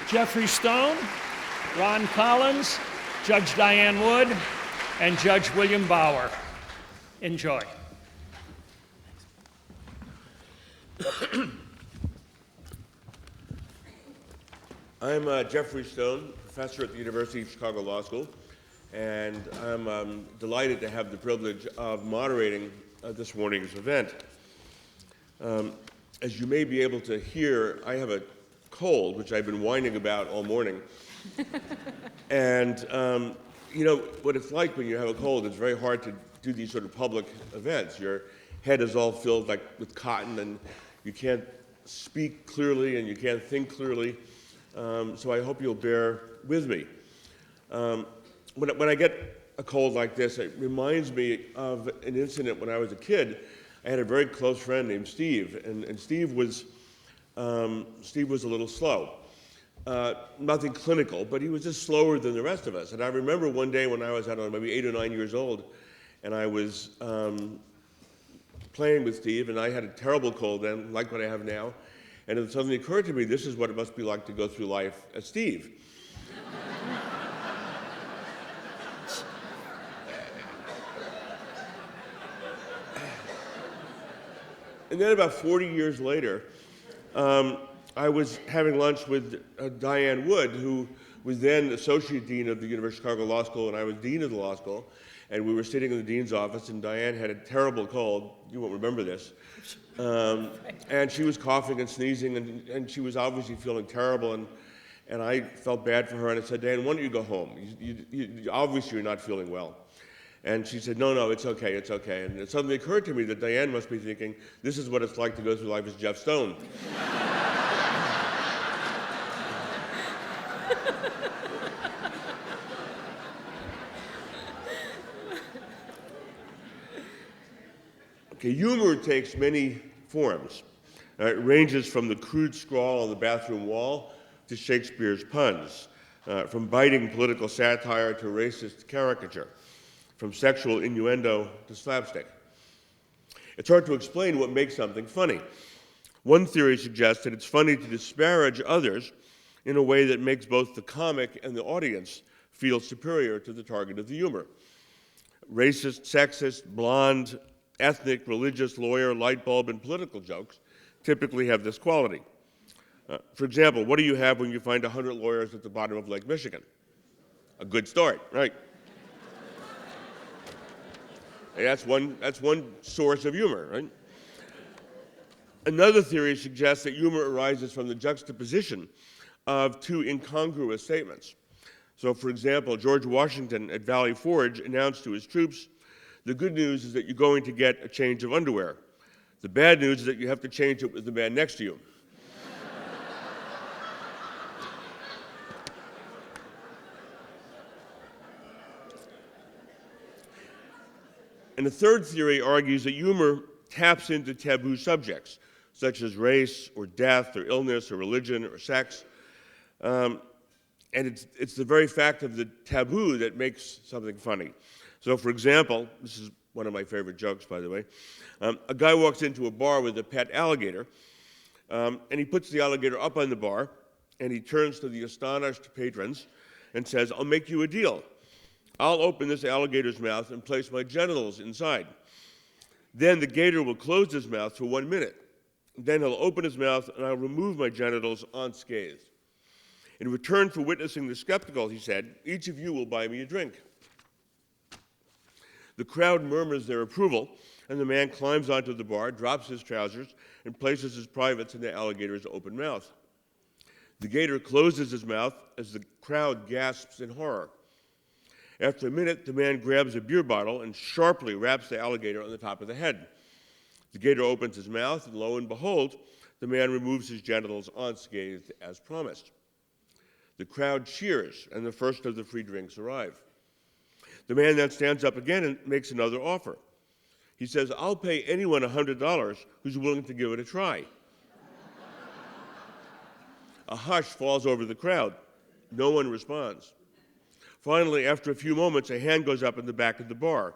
Geoffrey Stone, Ron Collins, Judge Diane Wood, and Judge William Bauer. Enjoy. I'm Geoffrey Stone, professor at the University of Chicago Law School, and I'm delighted to have the privilege of moderating this morning's event. As you may be able to hear, I have a cold, which I've been whining about all morning. And you know what it's like when you have a cold. It's very hard to do these sort of public events. Your head is all filled like with cotton, and you can't speak clearly and you can't think clearly. So I hope you'll bear with me. When I get a cold like this, it reminds me of an incident when I was a kid. I had a very close friend named Steve, and Steve was a little slow. Nothing clinical, but he was just slower than the rest of us. And I remember one day when I was, I don't know, maybe 8 or 9 years old, and I was playing with Steve, and I had a terrible cold then, like what I have now. And it suddenly occurred to me, this is what it must be like to go through life as Steve. And then about 40 years later, I was having lunch with Diane Wood, who was then Associate Dean of the University of Chicago Law School, and I was Dean of the Law School. And we were sitting in the Dean's office, and Diane had a terrible cold. You won't remember this. And she was coughing and sneezing, and she was obviously feeling terrible. And I felt bad for her, and I said, Diane, why don't you go home? Obviously, you're not feeling well. And she said, no, it's okay, it's okay. And it suddenly occurred to me that Diane must be thinking, this is what it's like to go through life as Jeff Stone. Okay, humor takes many forms. It ranges from the crude scrawl on the bathroom wall to Shakespeare's puns, from biting political satire to racist caricature, from sexual innuendo to slapstick. It's hard to explain what makes something funny. One theory suggests that it's funny to disparage others in a way that makes both the comic and the audience feel superior to the target of the humor. Racist, sexist, blonde, ethnic, religious, lawyer, light bulb, and political jokes typically have this quality. For example, what do you have when you find 100 lawyers at the bottom of Lake Michigan? A good start, right? That's one source of humor, right? Another theory suggests that humor arises from the juxtaposition of two incongruous statements. So, for example, George Washington at Valley Forge announced to his troops, the good news is that you're going to get a change of underwear. The bad news is that you have to change it with the man next to you. And the third theory argues that humor taps into taboo subjects, such as race or death or illness or religion or sex. And it's the very fact of the taboo that makes something funny. So, for example, this is one of my favorite jokes, by the way. A guy walks into a bar with a pet alligator, and he puts the alligator up on the bar, and he turns to the astonished patrons and says, I'll make you a deal. I'll open this alligator's mouth and place my genitals inside. Then the gator will close his mouth for 1 minute. Then he'll open his mouth, and I'll remove my genitals unscathed. In return for witnessing the spectacle, he said, each of you will buy me a drink. The crowd murmurs their approval, and the man climbs onto the bar, drops his trousers, and places his privates in the alligator's open mouth. The gator closes his mouth as the crowd gasps in horror. After a minute, the man grabs a beer bottle and sharply raps the alligator on the top of the head. The gator opens his mouth, and lo and behold, the man removes his genitals unscathed as promised. The crowd cheers, and the first of the free drinks arrive. The man then stands up again and makes another offer. He says, I'll pay anyone $100 who's willing to give it a try. A hush falls over the crowd. No one responds. Finally, after a few moments, a hand goes up in the back of the bar,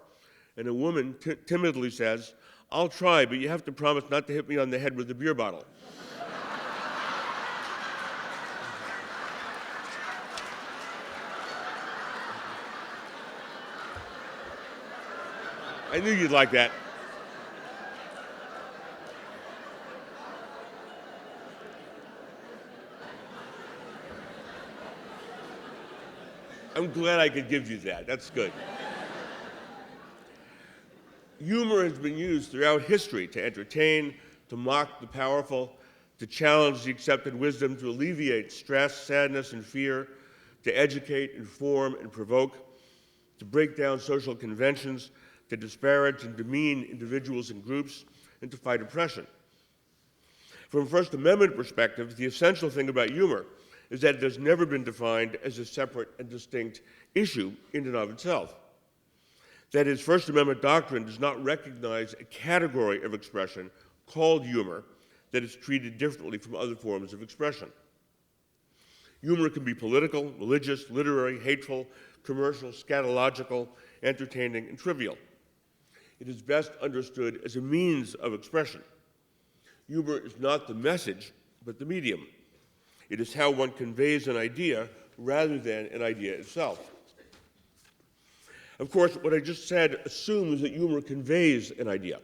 and a woman timidly says, I'll try, but you have to promise not to hit me on the head with the beer bottle. I knew you'd like that. I'm glad I could give you that. That's good. Humor has been used throughout history to entertain, to mock the powerful, to challenge the accepted wisdom, to alleviate stress, sadness, and fear, to educate, inform, and provoke, to break down social conventions, to disparage and demean individuals and groups, and to fight oppression. From a First Amendment perspective, the essential thing about humor is that it has never been defined as a separate and distinct issue in and of itself. That is, First Amendment doctrine does not recognize a category of expression called humor that is treated differently from other forms of expression. Humor can be political, religious, literary, hateful, commercial, scatological, entertaining, and trivial. It is best understood as a means of expression. Humor is not the message, but the medium. It is how one conveys an idea rather than an idea itself. Of course, what I just said assumes that humor conveys an idea,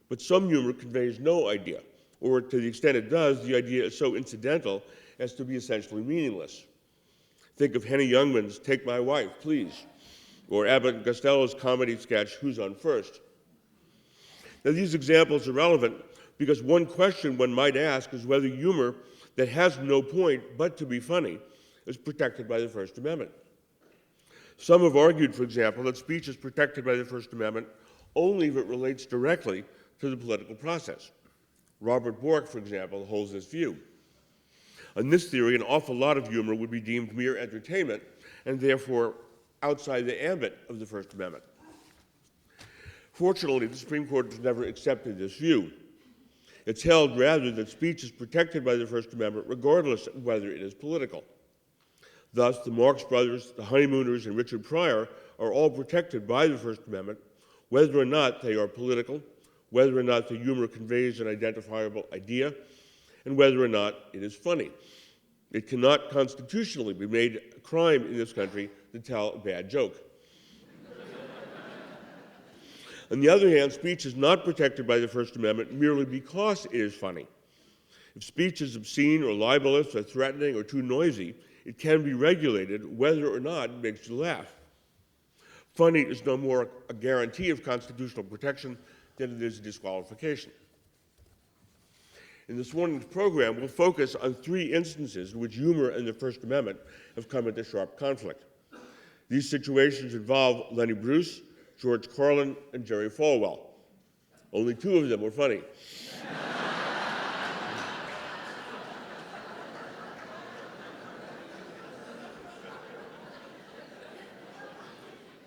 but some humor conveys no idea, or to the extent it does, the idea is so incidental as to be essentially meaningless. Think of Henny Youngman's Take My Wife, Please, or Abbott and Costello's comedy sketch, Who's on First? Now, these examples are relevant because one question one might ask is whether humor that has no point but to be funny is protected by the First Amendment. Some have argued, for example, that speech is protected by the First Amendment only if it relates directly to the political process. Robert Bork, for example, holds this view. On this theory, an awful lot of humor would be deemed mere entertainment and therefore outside the ambit of the First Amendment. Fortunately, the Supreme Court has never accepted this view. It's held, rather, that speech is protected by the First Amendment regardless of whether it is political. Thus, the Marx Brothers, the Honeymooners, and Richard Pryor are all protected by the First Amendment, whether or not they are political, whether or not the humor conveys an identifiable idea, and whether or not it is funny. It cannot constitutionally be made a crime in this country to tell a bad joke. On the other hand, speech is not protected by the First Amendment merely because it is funny. If speech is obscene or libelous or threatening or too noisy, it can be regulated whether or not it makes you laugh. Funny is no more a guarantee of constitutional protection than it is a disqualification. In this morning's program, we'll focus on three instances in which humor and the First Amendment have come into sharp conflict. These situations involve Lenny Bruce, George Carlin, and Jerry Falwell. Only two of them were funny.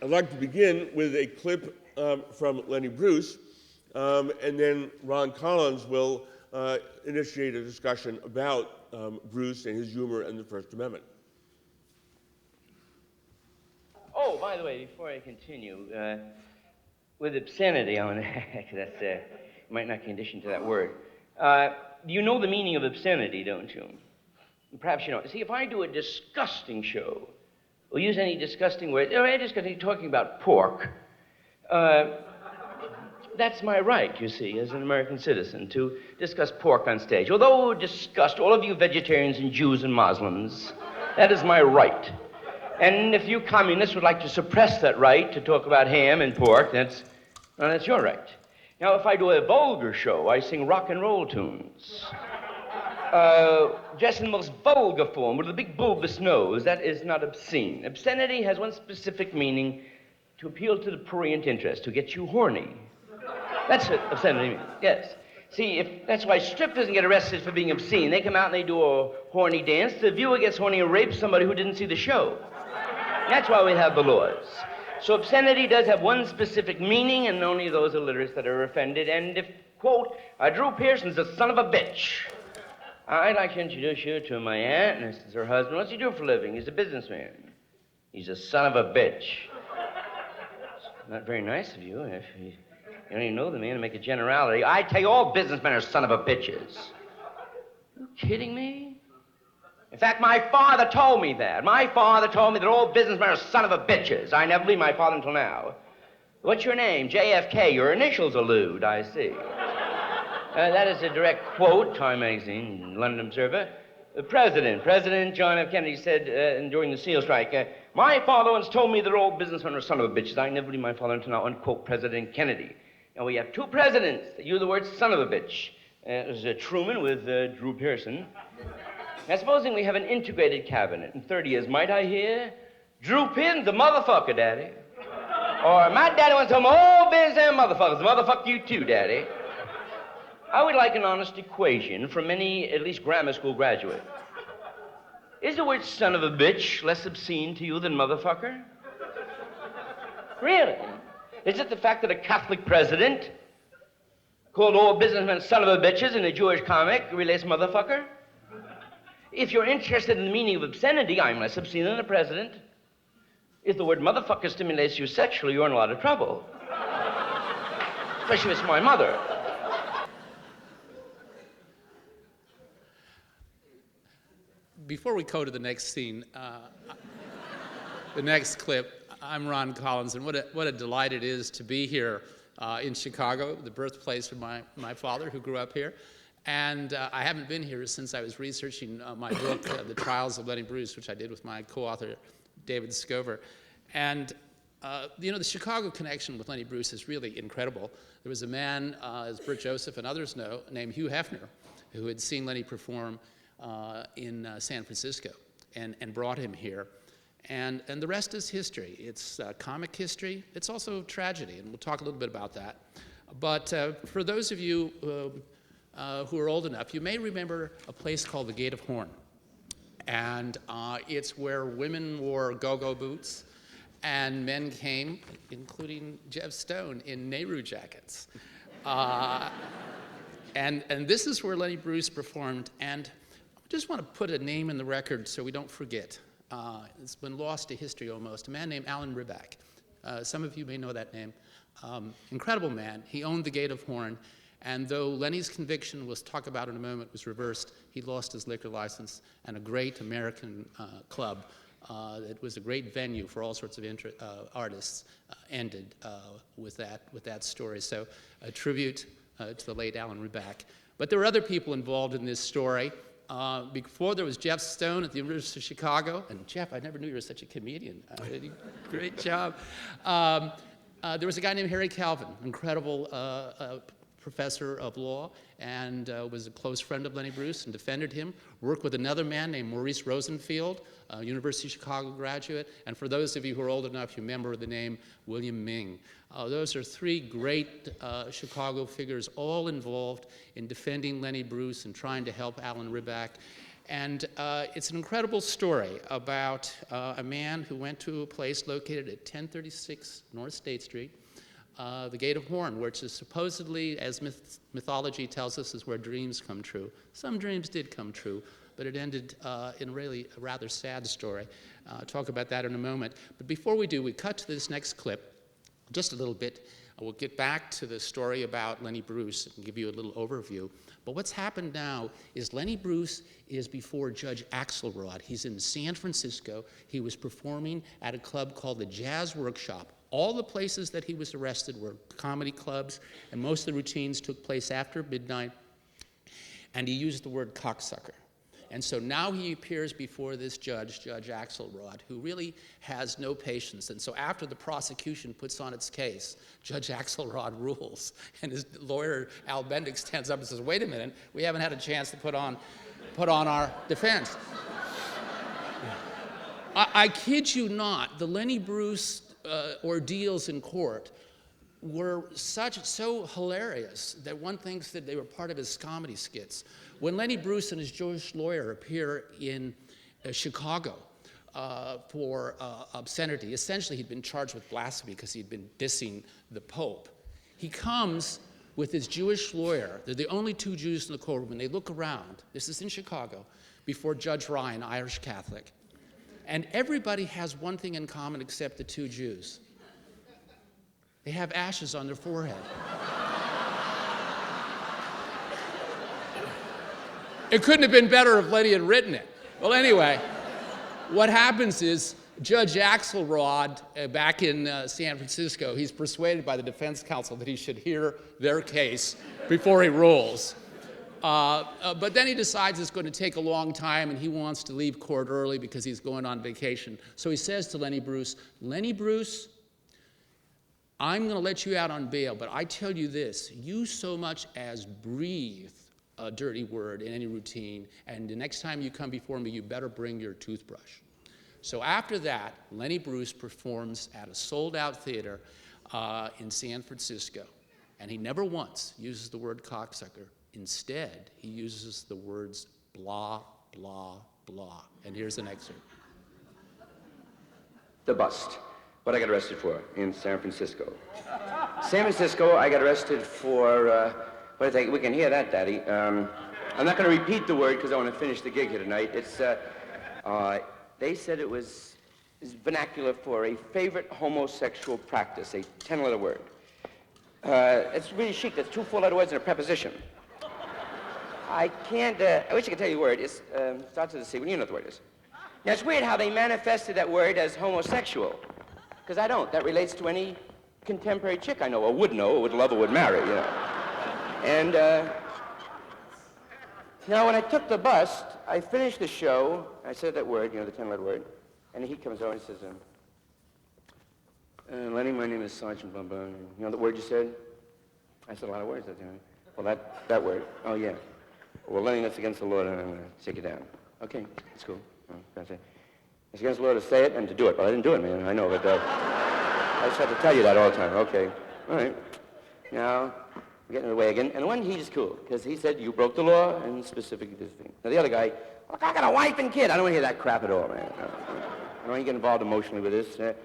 I'd like to begin with a clip from Lenny Bruce, and then Ron Collins will initiate a discussion about Bruce and his humor and the First Amendment. Oh, by the way, before I continue, with obscenity, I want to, that's, might not condition to that word. You know the meaning of obscenity, don't you? Perhaps you don't. See, if I do a disgusting show, or use any disgusting word, or I just continue talking about pork, that's my right, you see, as an American citizen, to discuss pork on stage. Although disgust all of you vegetarians and Jews and Muslims, that is my right. And if you communists would like to suppress that right to talk about ham and pork, that's your right. Now, if I do a vulgar show, I sing rock and roll tunes. Just in the most vulgar form, with a big bulbous nose, that is not obscene. Obscenity has one specific meaning: to appeal to the prurient interest, to get you horny. That's what obscenity means, yes. See, that's why strippers can get arrested for being obscene. They come out and they do a horny dance. The viewer gets horny and rapes somebody who didn't see the show. That's why we have the laws. So obscenity does have one specific meaning, and only those illiterates that are offended. And if, quote, Drew Pearson's a son of a bitch, I'd like to introduce you to my aunt, and this is her husband. What's he do for a living? He's a businessman. He's a son of a bitch. It's not very nice of you. If you don't even know the man and make a generality. I tell you, all businessmen are son of a bitches. Are you kidding me? In fact, my father told me that. My father told me that all businessmen are son of a bitches. I never believed my father until now. What's your name? JFK. Your initials allude, I see. That is a direct quote, Time Magazine, London Observer. President John F. Kennedy said during the SEAL strike, my father once told me that all businessmen are son of a bitches. I never knew my father until now, unquote, President Kennedy. Now, we have two presidents that use the word son of a bitch. It was Truman with Drew Pearson. Now, supposing we have an integrated cabinet in 30 years, might I hear? Drew Pearson's the motherfucker, Daddy. Or my daddy once told me, oh, businessmen motherfuckers, motherfuck you too, Daddy. I would like an honest equation from any, at least grammar school graduate. Is the word son of a bitch less obscene to you than motherfucker? Really? Is it the fact that a Catholic president called all businessmen son of a bitches in a Jewish comic relates motherfucker? If you're interested in the meaning of obscenity, I'm less obscene than the president. If the word motherfucker stimulates you sexually, you're in a lot of trouble. Especially if it's my mother. Before we go to the next scene, the next clip, I'm Ron Collins, and what a delight it is to be here in Chicago, the birthplace of my father, who grew up here. And I haven't been here since I was researching my book, The Trials of Lenny Bruce, which I did with my co-author, David Scover. And, the Chicago connection with Lenny Bruce is really incredible. There was a man, as Bert Joseph and others know, named Hugh Hefner, who had seen Lenny perform in San Francisco and brought him here. And the rest is history. It's comic history. It's also tragedy, and we'll talk a little bit about that. But for those of you who are old enough, you may remember a place called the Gate of Horn. And it's where women wore go-go boots and men came, including Geoff Stone, in Nehru jackets. And this is where Lenny Bruce performed. And I just want to put a name in the record so we don't forget. It's been lost to history almost. A man named Alan Riback. Some of you may know that name. Incredible man. He owned the Gate of Horn. And though Lenny's conviction, we'll talk about in a moment, was reversed, he lost his liquor license, and a great American club that was a great venue for all sorts of artists ended with that story. So a tribute to the late Alan Riback. But there were other people involved in this story. Before there was Geoff Stone at the University of Chicago, and Jeff, I never knew you were such a comedian. Great job. There was a guy named Harry Calvin, incredible professor of law, and was a close friend of Lenny Bruce and defended him. Worked with another man named Maurice Rosenfield, a University of Chicago graduate, and for those of you who are old enough, you remember the name William Ming. Those are three great Chicago figures, all involved in defending Lenny Bruce and trying to help Alan Riback. And it's an incredible story about a man who went to a place located at 1036 North State Street, the Gate of Horn, which is supposedly, as mythology tells us, is where dreams come true. Some dreams did come true, but it ended in really a rather sad story. Talk about that in a moment. But before we do, we cut to this next clip, just a little bit. We'll get back to the story about Lenny Bruce and give you a little overview. But what's happened now is Lenny Bruce is before Judge Axelrod. He's in San Francisco. He was performing at a club called the Jazz Workshop. All the places that he was arrested were comedy clubs, and most of the routines took place after midnight. And he used the word cocksucker. And so now he appears before this judge, Judge Axelrod, who really has no patience. And so after the prosecution puts on its case, Judge Axelrod rules. And his lawyer, Al Bendick, stands up and says, wait a minute, we haven't had a chance to put on our defense. I kid you not, the Lenny Bruce ordeals in court were so hilarious that one thinks that they were part of his comedy skits. When Lenny Bruce and his Jewish lawyer appear in Chicago for obscenity, essentially he'd been charged with blasphemy because he'd been dissing the Pope. He comes with his Jewish lawyer. They're the only two Jews in the courtroom, and they look around. This is in Chicago, before Judge Ryan, Irish Catholic. And everybody has one thing in common except the two Jews. They have ashes on their forehead. It couldn't have been better if Lenny had written it. Well, anyway, what happens is Judge Axelrod, back in San Francisco, he's persuaded by the defense counsel that he should hear their case before he rules. But then he decides it's going to take a long time, and he wants to leave court early because he's going on vacation. So he says to Lenny Bruce, Lenny Bruce, I'm going to let you out on bail, but I tell you this, you so much as breathe a dirty word in any routine, and the next time you come before me, you better bring your toothbrush. So after that, Lenny Bruce performs at a sold-out theater in San Francisco, and he never once uses the word cocksucker. Instead, he uses the words blah, blah, blah. And here's an excerpt. The bust. What I got arrested for in San Francisco. San Francisco, I got arrested for, what I think, we can hear that, Daddy. I'm not going to repeat the word because I want to finish the gig here tonight. It's, they said it was vernacular for a favorite homosexual practice, a 10-letter word. It's really chic. There's 2 4-letter words and a preposition. I can't, I wish I could tell you the word. It starts with a C. Well, you know what the word is. Now, it's weird how they manifested that word as homosexual. Because I don't. That relates to any contemporary chick I know, or would know, or would love, or would marry, you know. And, now, when I took the bust, I finished the show. I said that word, you know, the 10-letter word. And he comes over and says, Lenny, my name is Sergeant blah, blah. You know the word you said? I said a lot of words that time. Well, that word. Oh, yeah. Well, Lenny, that's against the law, and I'm going to take it down. Okay, that's cool. It's against the law to say it and to do it. Well, I didn't do it, man. I know, but I just have to tell you that all the time. Okay, all right. Now, we're getting in the way again. And one, he's cool, because he said, you broke the law, and specifically this thing. Now, the other guy, look, I got a wife and kid. I don't want to hear that crap at all, man. I don't want to get involved emotionally with this. What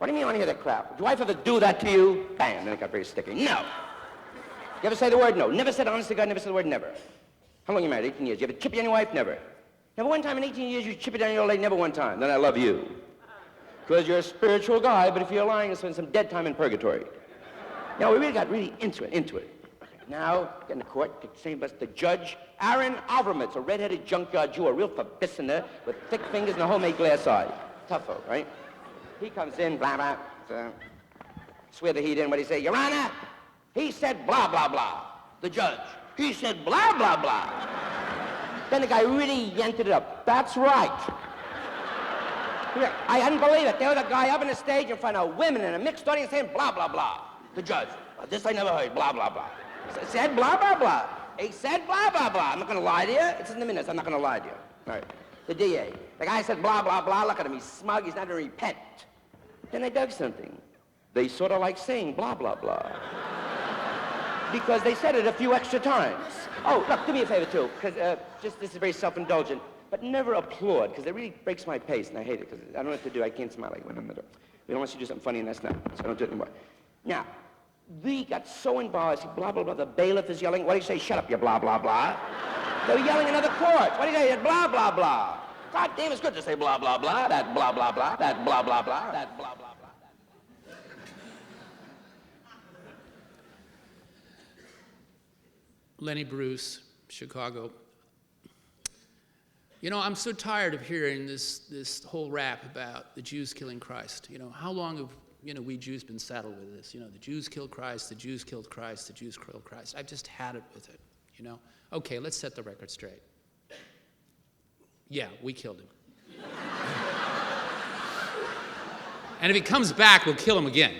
do you mean you want to hear that crap? Did your wife ever do that to you? Bam, then it got very sticky. No. You ever say the word no? Never said, honest to God, never said the word never. How long you married? 18 years. You ever chip you on your wife? Never. Never one time in 18 years you chip it on your old lady? Never one time. Then I love you. Because you're a spiritual guy, but if you're lying, you'll spend some dead time in purgatory. Now, we really got into it. Okay, now, get in the court, the judge, Aaron Alvermitz, a red-headed junkyard Jew, a real verbissiner with thick fingers and a homemade glass eye. Tough folk, right? He comes in, blah, blah, swear the heat in. What do you say? Your Honor, he said blah, blah, blah. The judge, he said blah, blah, blah. Then the guy really yanked it up. That's right. I hadn't believe it. There was a guy up on the stage in front of women in a mixed audience saying blah, blah, blah. The judge, this I never heard, blah, blah, blah. Said blah, blah, blah. He said blah, blah, blah. I'm not going to lie to you. It's in the minutes. I'm not going to lie to you. All right. The DA. The guy said blah, blah, blah. Look at him. He's smug. He's not going to repent. Then they dug something. They sort of like saying blah, blah, blah. Because they said it a few extra times. Oh, look, do me a favor, too, because just this is very self-indulgent, but never applaud, because it really breaks my pace, and I hate it, because I don't know what to do. I can't smile like when I'm at it. Unless you do something funny, and that's not, so I don't do it anymore. Now, we got so embarrassed, blah, blah, blah. The bailiff is yelling. What do you say? Shut up, you blah, blah, blah. They're yelling in other courts. What do you say? Blah, blah, blah. God damn, it's good to say blah, blah, blah. That blah, blah, blah. That blah, blah, blah. That blah, blah, blah. Lenny Bruce, Chicago. You know, I'm so tired of hearing this whole rap about the Jews killing Christ. You know, how long have we Jews been saddled with this? You know, the Jews killed Christ, the Jews killed Christ, the Jews killed Christ. I've just had it with it, you know. Okay, let's set the record straight. Yeah, we killed him. And if he comes back, we'll kill him again.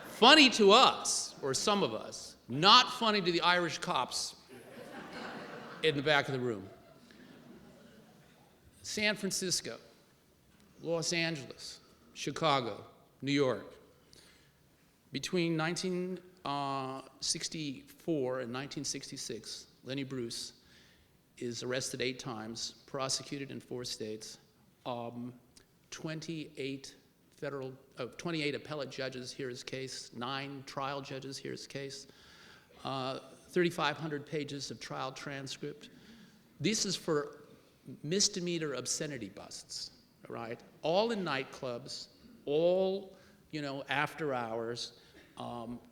Funny to us, or some of us, not funny to the Irish cops in the back of the room. San Francisco, Los Angeles, Chicago, New York. Between 1964 and 1966, Lenny Bruce is arrested 8 times, prosecuted in 4 states, 28 appellate judges hear his case, 9 trial judges hear his case, 3,500 pages of trial transcript. This is for misdemeanor obscenity busts, right? All in nightclubs, all, after hours,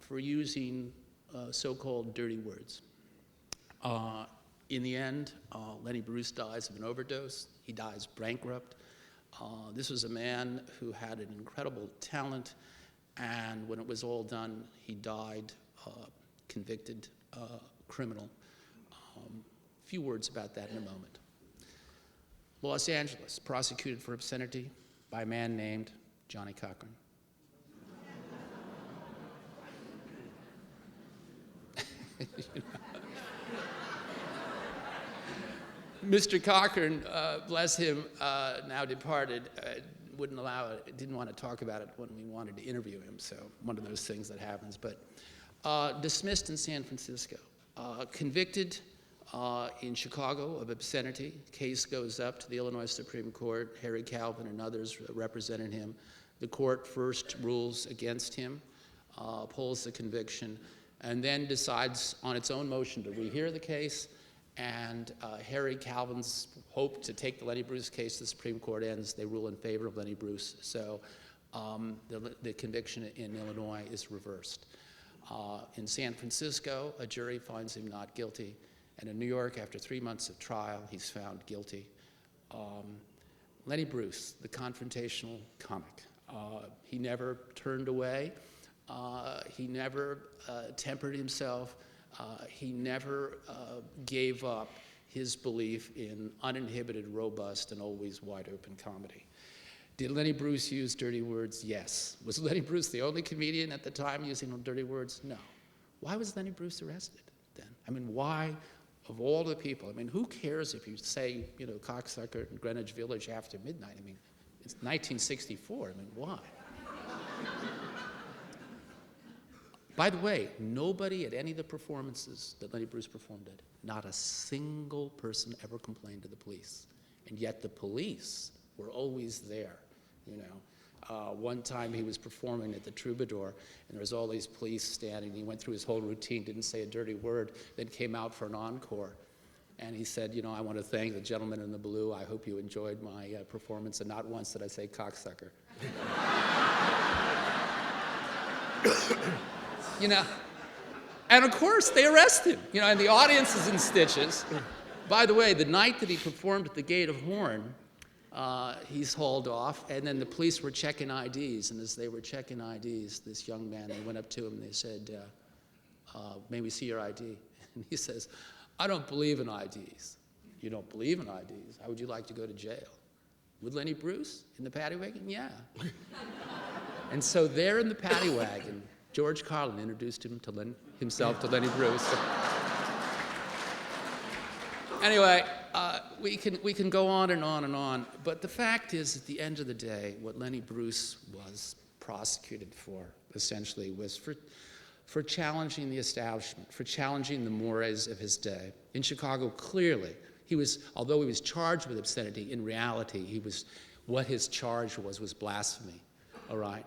for using so-called dirty words. In the end, Lenny Bruce dies of an overdose. He dies bankrupt. This was a man who had an incredible talent, and when it was all done, he died convicted criminal. Few words about that in a moment. Los Angeles, prosecuted for obscenity by a man named Johnny Cochran. Mr. Cochran, bless him, now departed, wouldn't allow it, didn't want to talk about it when we wanted to interview him, so one of those things that happens. But dismissed in San Francisco, convicted in Chicago of obscenity. Case goes up to the Illinois Supreme Court. Harry Calvin and others represented him. The court first rules against him, upholds the conviction, and then decides on its own motion to rehear the case. And Harry Calvin's hope to take the Lenny Bruce case to the Supreme Court ends. They rule in favor of Lenny Bruce. So the conviction in Illinois is reversed. In San Francisco, a jury finds him not guilty. And in New York, after 3 months of trial, he's found guilty. Lenny Bruce, the confrontational comic. He never turned away. He never tempered himself. He never gave up his belief in uninhibited, robust, and always wide-open comedy. Did Lenny Bruce use dirty words? Yes. Was Lenny Bruce the only comedian at the time using dirty words? No. Why was Lenny Bruce arrested then? I mean, why, of all the people? I mean, who cares if you say, you know, cocksucker in Greenwich Village after midnight? I mean, it's 1964. I mean, why? By the way, nobody at any of the performances that Lenny Bruce performed at, not a single person ever complained to the police. And yet the police were always there, you know. One time he was performing at the Troubadour, and there was all these police standing. He went through his whole routine, didn't say a dirty word, then came out for an encore. And he said, you know, I want to thank the gentleman in the blue. I hope you enjoyed my performance, and not once did I say cocksucker. You know, and of course they arrest him, you know, and the audience is in stitches. By the way, the night that he performed at the Gate of Horn, he's hauled off, and then the police were checking IDs, and as they were checking IDs, this young man, they went up to him and they said, may we see your ID? And he says, I don't believe in IDs. You don't believe in IDs? How would you like to go to jail? With Lenny Bruce in the paddy wagon? Yeah. And so there in the paddy wagon, George Carlin introduced himself to Lenny Bruce. Anyway, we can go on and on and on, but the fact is, at the end of the day, what Lenny Bruce was prosecuted for, essentially, was for challenging the establishment, for challenging the mores of his day. In Chicago, clearly, although he was charged with obscenity, in reality, what his charge was blasphemy, all right?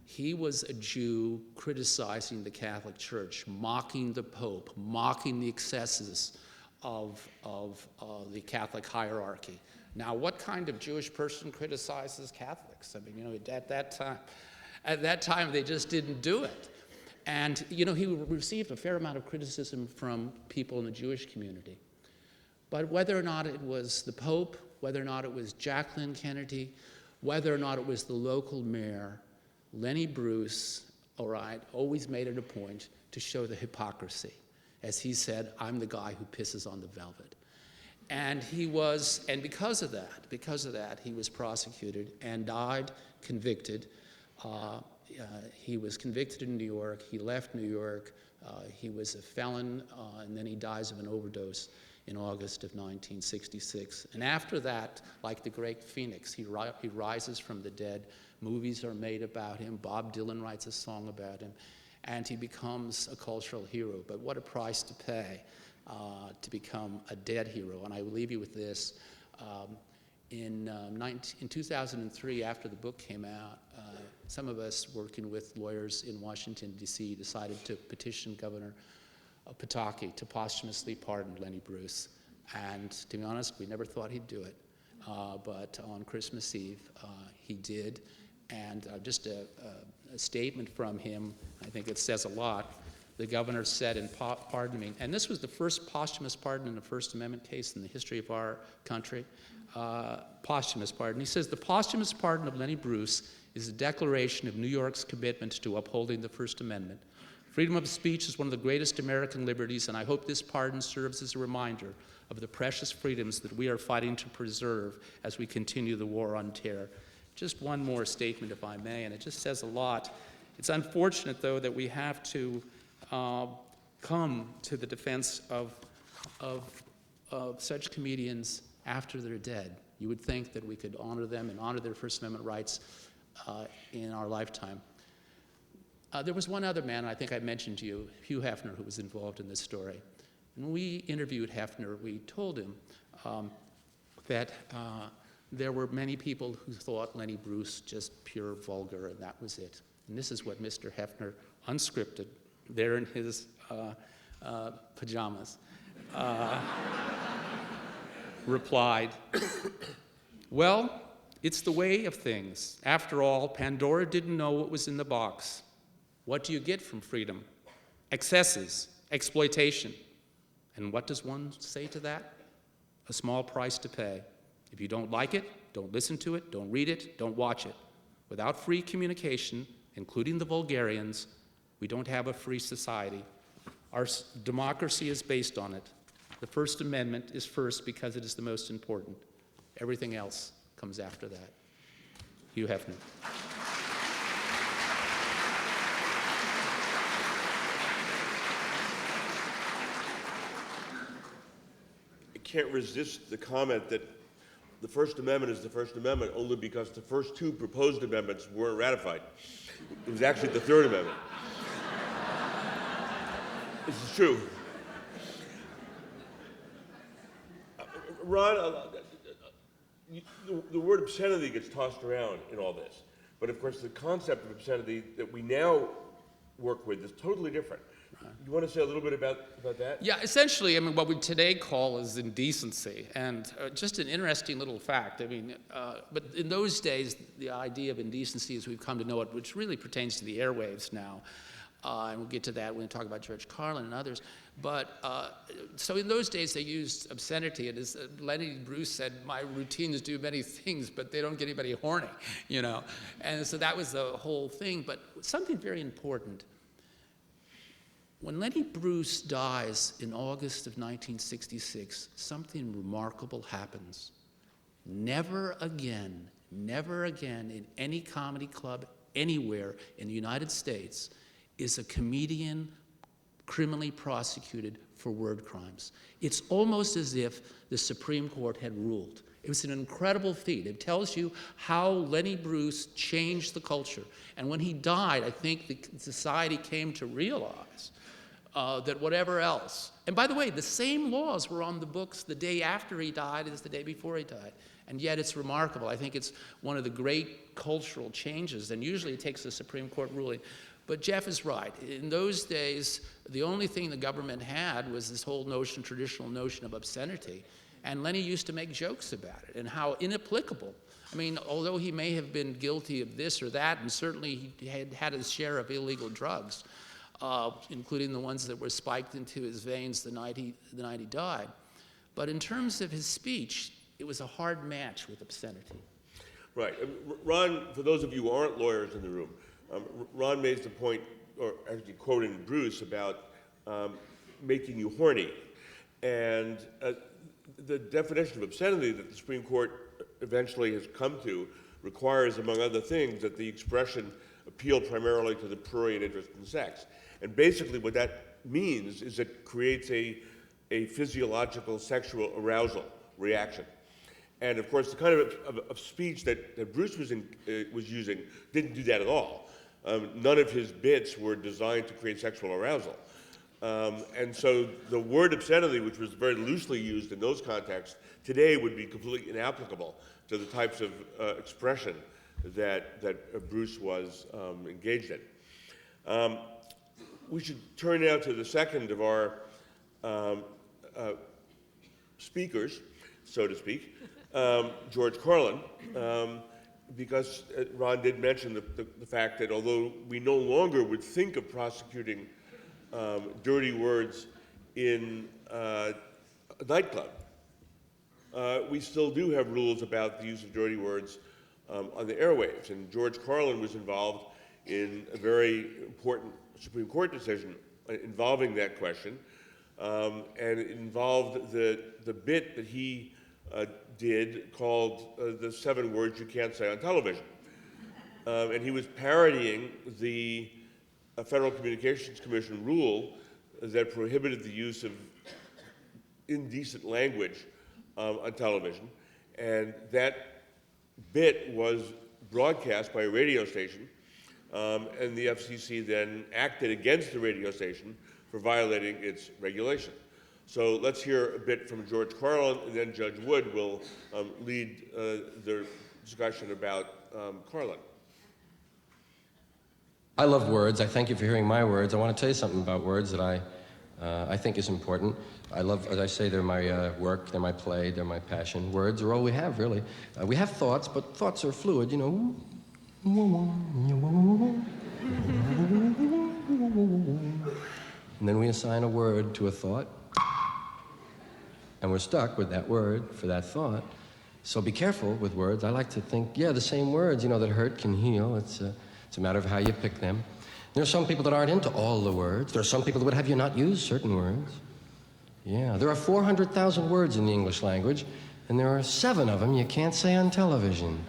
He was a Jew criticizing the Catholic Church, mocking the Pope, mocking the excesses of the Catholic hierarchy. Now, what kind of Jewish person criticizes Catholics? I mean, you know, at that time, they just didn't do it. And, you know, he received a fair amount of criticism from people in the Jewish community. But whether or not it was the Pope, whether or not it was Jacqueline Kennedy, whether or not it was the local mayor, Lenny Bruce, all right, always made it a point to show the hypocrisy. As he said, I'm the guy who pisses on the velvet. And because of that, he was prosecuted and died convicted. He was convicted in New York. He left New York. He was a felon, and then he dies of an overdose in August of 1966. And after that, like the great Phoenix, he rises from the dead. Movies are made about him. Bob Dylan writes a song about him. And he becomes a cultural hero. But what a price to pay to become a dead hero. And I will leave you with this. In 2003, after the book came out, some of us working with lawyers in Washington, D.C., decided to petition Governor Pataki to posthumously pardon Lenny Bruce. And to be honest, we never thought he'd do it. But on Christmas Eve, he did. And just a statement from him, I think it says a lot. the governor said in pardoning, and this was the first posthumous pardon in a First Amendment case in the history of our country, posthumous pardon. He says, the posthumous pardon of Lenny Bruce is a declaration of New York's commitment to upholding the First Amendment. Freedom of speech is one of the greatest American liberties, and I hope this pardon serves as a reminder of the precious freedoms that we are fighting to preserve as we continue the war on terror. Just one more statement, if I may, and it just says a lot. It's unfortunate, though, that we have to come to the defense of such comedians after they're dead. You would think that we could honor them and honor their First Amendment rights in our lifetime. There was one other man, I think I mentioned to you, Hugh Hefner, who was involved in this story. When we interviewed Hefner, we told him that there were many people who thought Lenny Bruce just pure vulgar, and that was it. And this is what Mr. Hefner, unscripted, there in his pajamas, replied, well, it's the way of things. After all, Pandora didn't know what was in the box. What do you get from freedom? Excesses, exploitation. And what does one say to that? A small price to pay. If you don't like it, don't listen to it, don't read it, don't watch it. Without free communication, including the vulgarians, we don't have a free society. Our democracy is based on it. The First Amendment is first because it is the most important. Everything else comes after that. Hugh Hefner. I can't resist the comment that the First Amendment is the First Amendment only because the first two proposed amendments weren't ratified. It was actually the Third Amendment. This is true. Ron, the word obscenity gets tossed around in all this. But of course, the concept of obscenity that we now work with is totally different. You want to say a little bit about that? Yeah, essentially, I mean, what we today call is indecency. And just an interesting little fact, I mean, but in those days, the idea of indecency as we've come to know it, which really pertains to the airwaves now, and we'll get to that when we talk about George Carlin and others. But so in those days, they used obscenity. And as Lenny Bruce said, my routines do many things, but they don't get anybody horny, you know. And so that was the whole thing. But something very important. When Lenny Bruce dies in August of 1966, something remarkable happens. Never again in any comedy club anywhere in the United States is a comedian criminally prosecuted for word crimes. It's almost as if the Supreme Court had ruled. It was an incredible feat. It tells you how Lenny Bruce changed the culture. And when he died, I think the society came to realize that whatever else, and by the way, the same laws were on the books the day after he died as the day before he died. And yet it's remarkable. I think it's one of the great cultural changes, and usually it takes a Supreme Court ruling. But Jeff is right. In those days, the only thing the government had was this whole notion, traditional notion of obscenity. And Lenny used to make jokes about it and how inapplicable. I mean, although he may have been guilty of this or that, and certainly he had had his share of illegal drugs, including the ones that were spiked into his veins the night he died. But in terms of his speech, it was a hard match with obscenity. Right. Ron, for those of you who aren't lawyers in the room, Ron made the point, or actually quoting Bruce, about making you horny. And the definition of obscenity that the Supreme Court eventually has come to requires, among other things, that the expression appeal primarily to the prurient interest in sex. And basically what that means is it creates a physiological sexual arousal reaction. And of course, the kind of speech that Bruce was using didn't do that at all. None of his bits were designed to create sexual arousal. And so the word obscenity, which was very loosely used in those contexts, today would be completely inapplicable to the types of expression that Bruce was engaged in. We should turn now to the second of our speakers, so to speak, George Carlin, because Ron did mention the fact that although we no longer would think of prosecuting dirty words in a nightclub. We still do have rules about the use of dirty words on the airwaves, and George Carlin was involved in a very important Supreme Court decision involving that question, and it involved the bit that he did called the 7 words you can't say on television. And he was parodying the Federal Communications Commission rule that prohibited the use of indecent language on television. And that bit was broadcast by a radio station, and the FCC then acted against the radio station for violating its regulation. So let's hear a bit from George Carlin, and then Judge Wood will lead the discussion about Carlin. I love words. I thank you for hearing my words. I want to tell you something about words that I think is important. I love, as I say, they're my work, they're my play, they're my passion. Words are all we have, really. We have thoughts, but thoughts are fluid, you know. And then we assign a word to a thought, and we're stuck with that word for that thought. So be careful with words. I like to think, yeah, the same words, you know, that hurt can heal. It's a matter of how you pick them. There are some people that aren't into all the words. There are some people that would have you not use certain words. Yeah, there are 400,000 words in the English language, and there are 7 of them you can't say on television.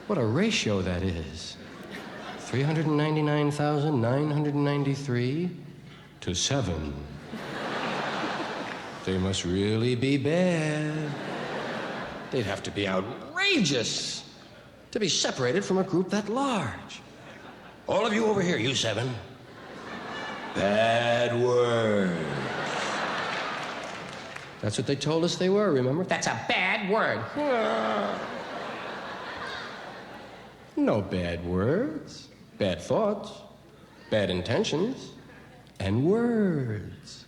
What a ratio that is. 399,993 to 7. They must really be bad. They'd have to be outrageous to be separated from a group that large. All of you over here, you 7. Bad words. That's what they told us they were, remember? That's a bad word. No bad words, bad thoughts, bad intentions, and words.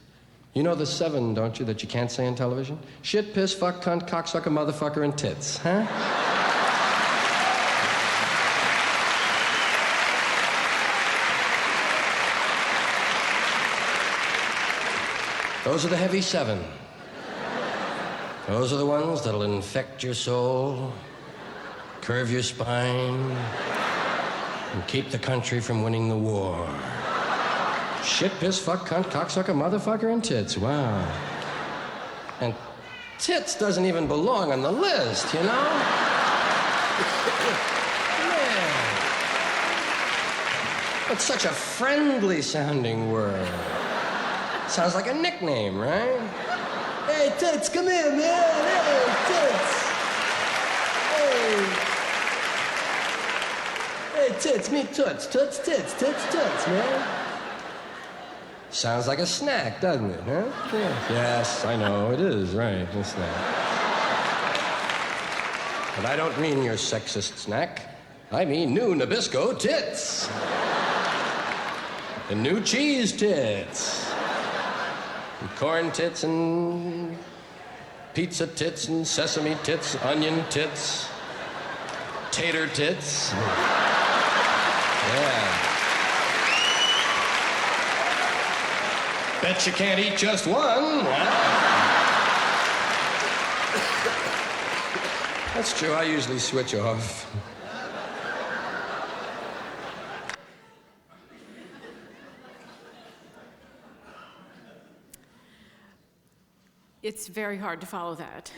You know the 7, don't you, that you can't say on television? Shit, piss, fuck, cunt, cocksucker, motherfucker, and tits, huh? Those are the heavy 7. Those are the ones that'll infect your soul, curve your spine, and keep the country from winning the war. Shit, piss, fuck, cunt, cocksucker, motherfucker, and tits. Wow. And tits doesn't even belong on the list, you know? Yeah. It's such a friendly sounding word. Sounds like a nickname, right? Hey, tits, come here, man. Hey, tits. Hey, tits, meet toots. Toots, tits, tits, toots, man. Sounds like a snack, doesn't it, huh? Yeah. Yes, I know, it is, right, a snack. But I don't mean your sexist snack. I mean new Nabisco tits. The new cheese tits. And corn tits and pizza tits and sesame tits, onion tits, tater tits. Yeah. Bet you can't eat just one. That's true, I usually switch off. It's very hard to follow that.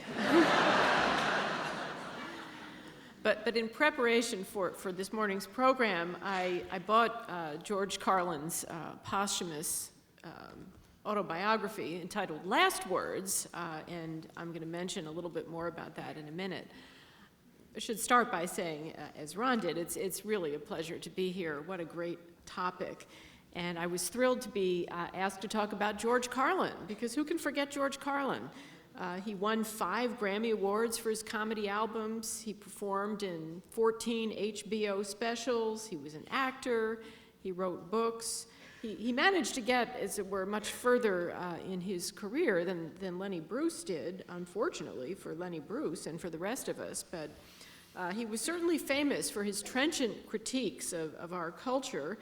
But in preparation for this morning's program, I bought George Carlin's posthumous autobiography entitled Last Words, and I'm going to mention a little bit more about that in a minute. I should start by saying, as Ron did, it's really a pleasure to be here. What a great topic. And I was thrilled to be asked to talk about George Carlin, because who can forget George Carlin? He won 5 Grammy Awards for his comedy albums. He performed in 14 HBO specials. He was an actor. He wrote books. He managed to get, as it were, much further in his career than Lenny Bruce did, unfortunately, for Lenny Bruce and for the rest of us. But he was certainly famous for his trenchant critiques of our culture.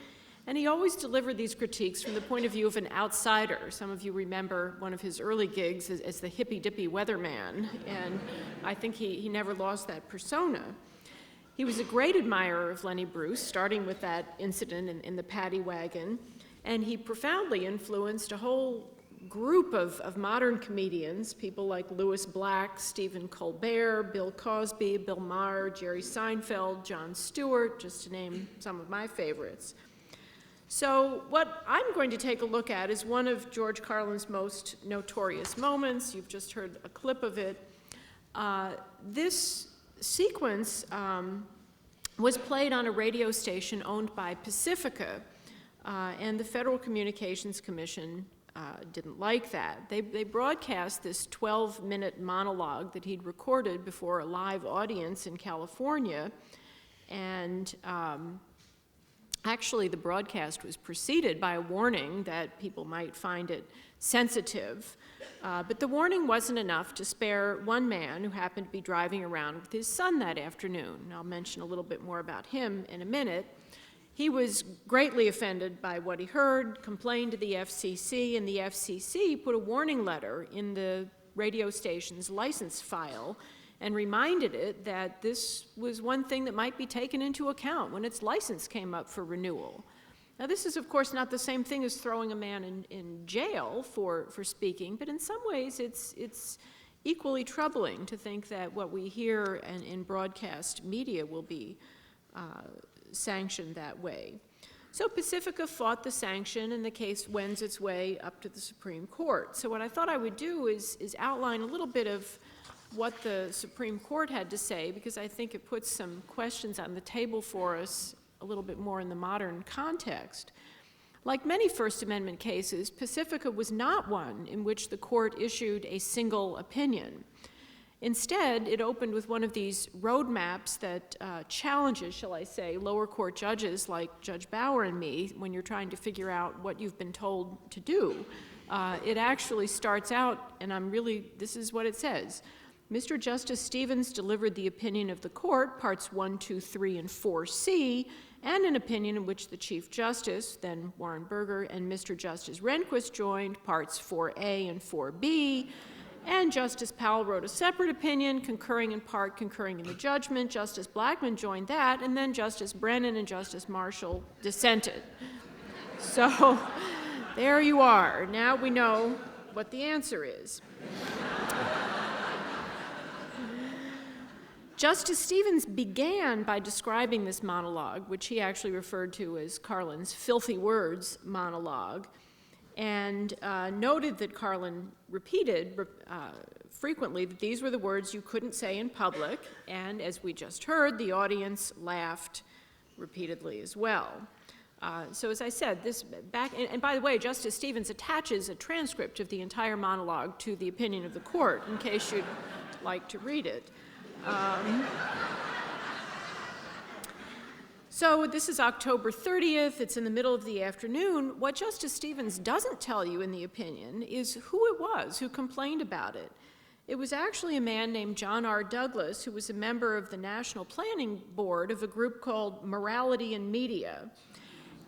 And he always delivered these critiques from the point of view of an outsider. Some of you remember one of his early gigs as the hippy-dippy weatherman, and I think he never lost that persona. He was a great admirer of Lenny Bruce, starting with that incident in the paddy wagon, and he profoundly influenced a whole group of modern comedians, people like Louis Black, Stephen Colbert, Bill Cosby, Bill Maher, Jerry Seinfeld, Jon Stewart, just to name some of my favorites. So what I'm going to take a look at is one of George Carlin's most notorious moments. You've just heard a clip of it. This sequence was played on a radio station owned by Pacifica, and the Federal Communications Commission didn't like that. They broadcast this 12-minute monologue that he'd recorded before a live audience in California, and actually the broadcast was preceded by a warning that people might find it sensitive. But the warning wasn't enough to spare one man who happened to be driving around with his son that afternoon. I'll mention a little bit more about him in a minute. He was greatly offended by what he heard, complained to the FCC, and the FCC put a warning letter in the radio station's license file and reminded it that this was one thing that might be taken into account when its license came up for renewal. Now, this is, of course, not the same thing as throwing a man in jail for speaking, but in some ways it's equally troubling to think that what we hear in broadcast media will be sanctioned that way. So Pacifica fought the sanction, and the case wends its way up to the Supreme Court. So what I thought I would do is outline a little bit of what the Supreme Court had to say, because I think it puts some questions on the table for us a little bit more in the modern context. Like many First Amendment cases, Pacifica was not one in which the court issued a single opinion. Instead, it opened with one of these roadmaps that challenges, shall I say, lower court judges like Judge Bauer and me when you're trying to figure out what you've been told to do. It actually starts out, and this is what it says. Mr. Justice Stevens delivered the opinion of the court, parts 1, 2, 3, and 4C, and an opinion in which the Chief Justice, then Warren Burger, and Mr. Justice Rehnquist joined, parts 4A and 4B, and Justice Powell wrote a separate opinion, concurring in part, concurring in the judgment. Justice Blackmun joined that, and then Justice Brennan and Justice Marshall dissented. So there you are. Now we know what the answer is. Justice Stevens began by describing this monologue, which he actually referred to as Carlin's filthy words monologue, and noted that Carlin repeated frequently that these were the words you couldn't say in public, and as we just heard, the audience laughed repeatedly as well. So as I said, and by the way, Justice Stevens attaches a transcript of the entire monologue to the opinion of the court, in case you'd like to read it. So this is October 30th, it's in the middle of the afternoon. What Justice Stevens doesn't tell you in the opinion is who it was who complained about it. It was actually a man named John R. Douglas, who was a member of the National Planning Board of a group called Morality in Media.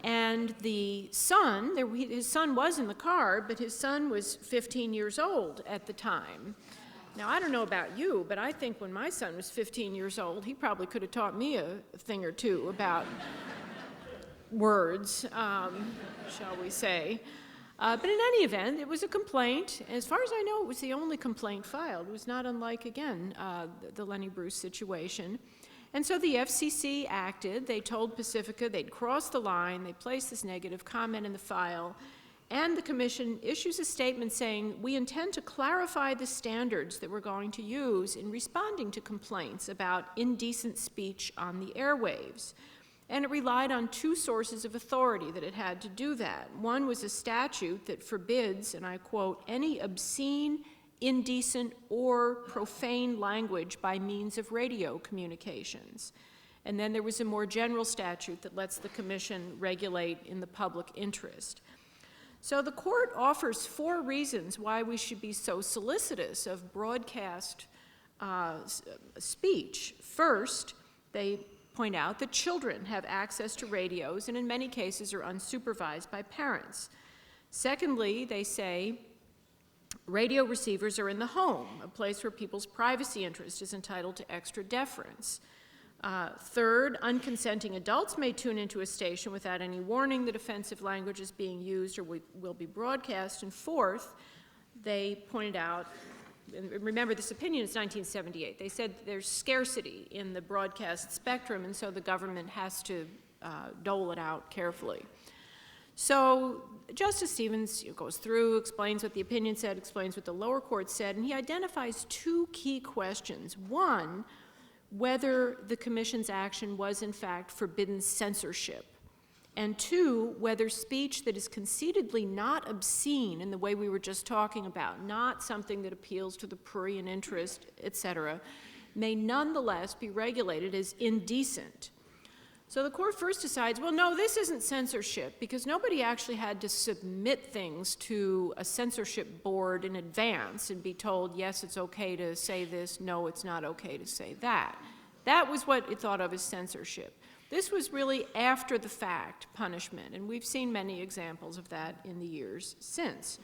And the son, his son was in the car, but his son was 15 years old at the time. Now, I don't know about you, but I think when my son was 15 years old, he probably could have taught me a thing or two about words, shall we say. But in any event, it was a complaint. As far as I know, it was the only complaint filed. It was not unlike, again, the Lenny Bruce situation. And so the FCC acted. They told Pacifica they'd crossed the line. They placed this negative comment in the file. And the commission issues a statement saying, we intend to clarify the standards that we're going to use in responding to complaints about indecent speech on the airwaves. And it relied on two sources of authority that it had to do that. One was a statute that forbids, and I quote, any obscene, indecent, or profane language by means of radio communications. And then there was a more general statute that lets the commission regulate in the public interest. So the court offers 4 reasons why we should be so solicitous of broadcast speech. First, they point out that children have access to radios and in many cases are unsupervised by parents. Secondly, they say radio receivers are in the home, a place where people's privacy interest is entitled to extra deference. Third, unconsenting adults may tune into a station without any warning that offensive language is being used or will be broadcast. And fourth, they pointed out, and remember this opinion is 1978, they said there's scarcity in the broadcast spectrum, and so the government has to dole it out carefully. So Justice Stevens goes through, explains what the opinion said, explains what the lower court said, and he identifies two key questions. One, whether the commission's action was in fact forbidden censorship. And two, whether speech that is conceitedly not obscene in the way we were just talking about, not something that appeals to the prurient interest, etc., may nonetheless be regulated as indecent. So the court first decides, well, no, this isn't censorship, because nobody actually had to submit things to a censorship board in advance and be told, yes, it's okay to say this, no, it's not okay to say that. That was what it thought of as censorship. This was really after the fact punishment, and we've seen many examples of that in the years since,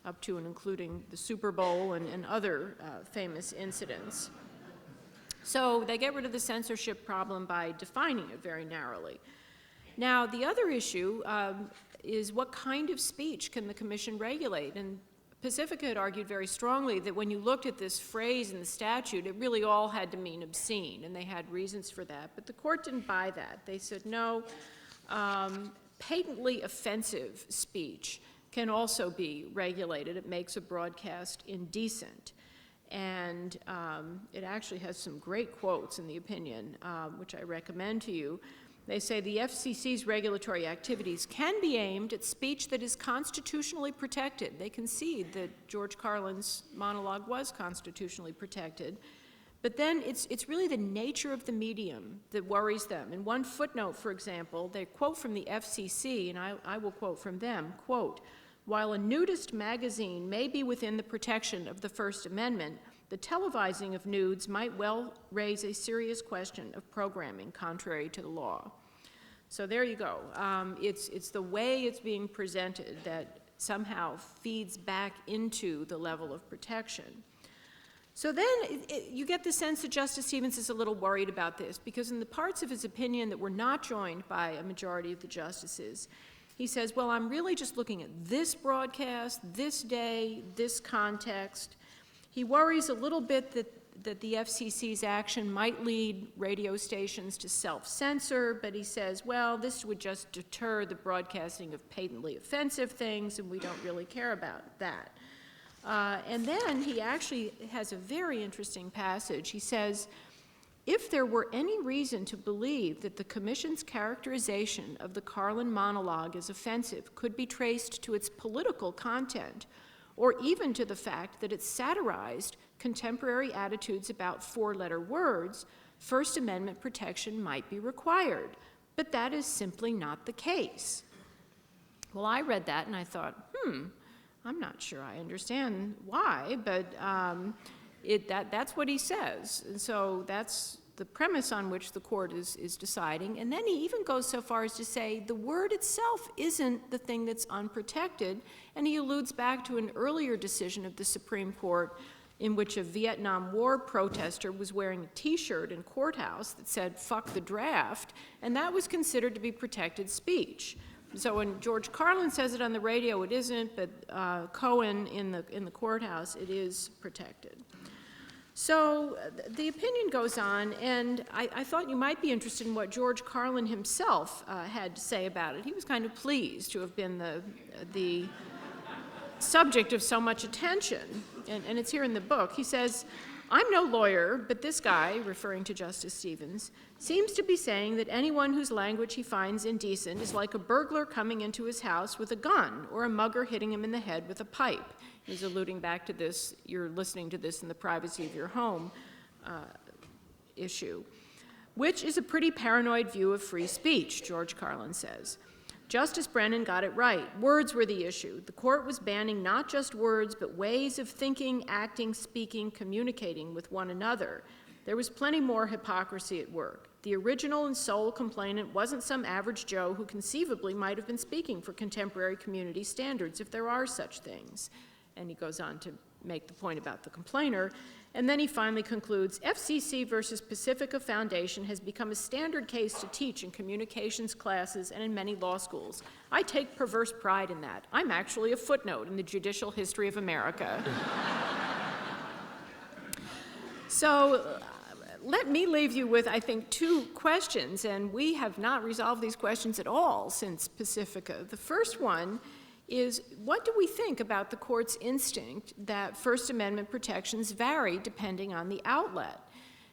up to and including the Super Bowl and other famous incidents. So they get rid of the censorship problem by defining it very narrowly. Now, the other issue is what kind of speech can the commission regulate? And Pacifica had argued very strongly that when you looked at this phrase in the statute, it really all had to mean obscene, and they had reasons for that. But the court didn't buy that. They said, no, patently offensive speech can also be regulated. It makes a broadcast indecent. And it actually has some great quotes in the opinion, which I recommend to you. They say the FCC's regulatory activities can be aimed at speech that is constitutionally protected. They concede that George Carlin's monologue was constitutionally protected. But then it's really the nature of the medium that worries them. In one footnote, for example, they quote from the FCC, and I will quote from them, quote, "While a nudist magazine may be within the protection of the First Amendment, the televising of nudes might well raise a serious question of programming contrary to the law." So there you go. It's the way it's being presented that somehow feeds back into the level of protection. So then you get the sense that Justice Stevens is a little worried about this, because in the parts of his opinion that were not joined by a majority of the justices, he says, well, I'm really just looking at this broadcast, this day, this context. He worries a little bit that the FCC's action might lead radio stations to self-censor, but he says, well, this would just deter the broadcasting of patently offensive things, and we don't really care about that. And then he actually has a very interesting passage. He says, if there were any reason to believe that the Commission's characterization of the Carlin monologue as offensive could be traced to its political content, or even to the fact that it satirized contemporary attitudes about four-letter words, First Amendment protection might be required. But that is simply not the case. Well, I read that and I thought, I'm not sure I understand why, but that's what he says. And so that's the premise on which the court is deciding. And then he even goes so far as to say the word itself isn't the thing that's unprotected, and he alludes back to an earlier decision of the Supreme Court in which a Vietnam War protester was wearing a T-shirt in courthouse that said, "Fuck the draft," and that was considered to be protected speech. So when George Carlin says it on the radio, it isn't, but Cohen in the courthouse, it is protected. So the opinion goes on, and I thought you might be interested in what George Carlin himself had to say about it. He was kind of pleased to have been the subject of so much attention, and it's here in the book. He says, "I'm no lawyer, but this guy," referring to Justice Stevens, "seems to be saying that anyone whose language he finds indecent is like a burglar coming into his house with a gun or a mugger hitting him in the head with a pipe." He's alluding back to this, you're listening to this in the privacy of your home issue, which is a pretty paranoid view of free speech, George Carlin says. Justice Brennan got it right. Words were the issue. The court was banning not just words, but ways of thinking, acting, speaking, communicating with one another. There was plenty more hypocrisy at work. The original and sole complainant wasn't some average Joe who conceivably might have been speaking for contemporary community standards, if there are such things. And he goes on to make the point about the complainer. And then he finally concludes, FCC versus Pacifica Foundation has become a standard case to teach in communications classes and in many law schools. I take perverse pride in that. I'm actually a footnote in the judicial history of America. So let me leave you with, I think, two questions, and we have not resolved these questions at all since Pacifica. The first one is, what do we think about the court's instinct that First Amendment protections vary depending on the outlet?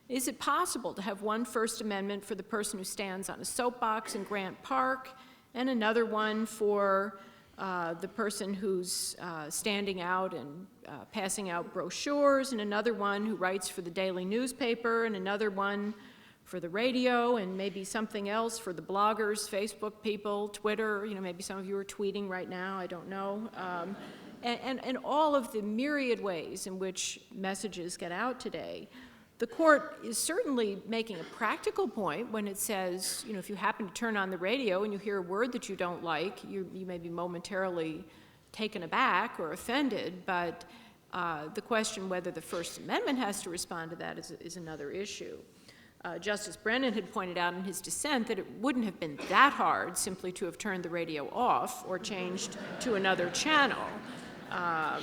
Is it possible to have one First Amendment for the person who stands on a soapbox in Grant Park and another one for the person who's standing out and passing out brochures, and another one who writes for the daily newspaper, and another one for the radio, and maybe something else for the bloggers, Facebook people, Twitter, maybe some of you are tweeting right now, I don't know. And all of the myriad ways in which messages get out today. The court is certainly making a practical point when it says, if you happen to turn on the radio and you hear a word that you don't like, you may be momentarily taken aback or offended, but the question whether the First Amendment has to respond to that is another issue. Justice Brennan had pointed out in his dissent that it wouldn't have been that hard simply to have turned the radio off or changed to another channel. And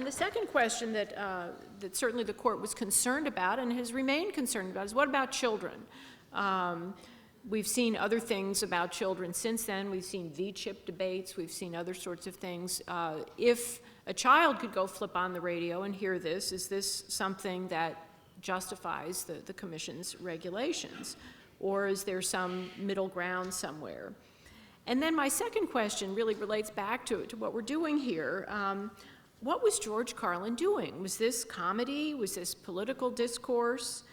the second question that certainly the court was concerned about and has remained concerned about is, what about children? We've seen other things about children since then. We've seen V-chip debates. We've seen other sorts of things. If a child could go flip on the radio and hear this, is this something that justifies the commission's regulations? Or is there some middle ground somewhere? And then my second question really relates back to what we're doing here. What was George Carlin doing? Was this comedy? Was this political discourse?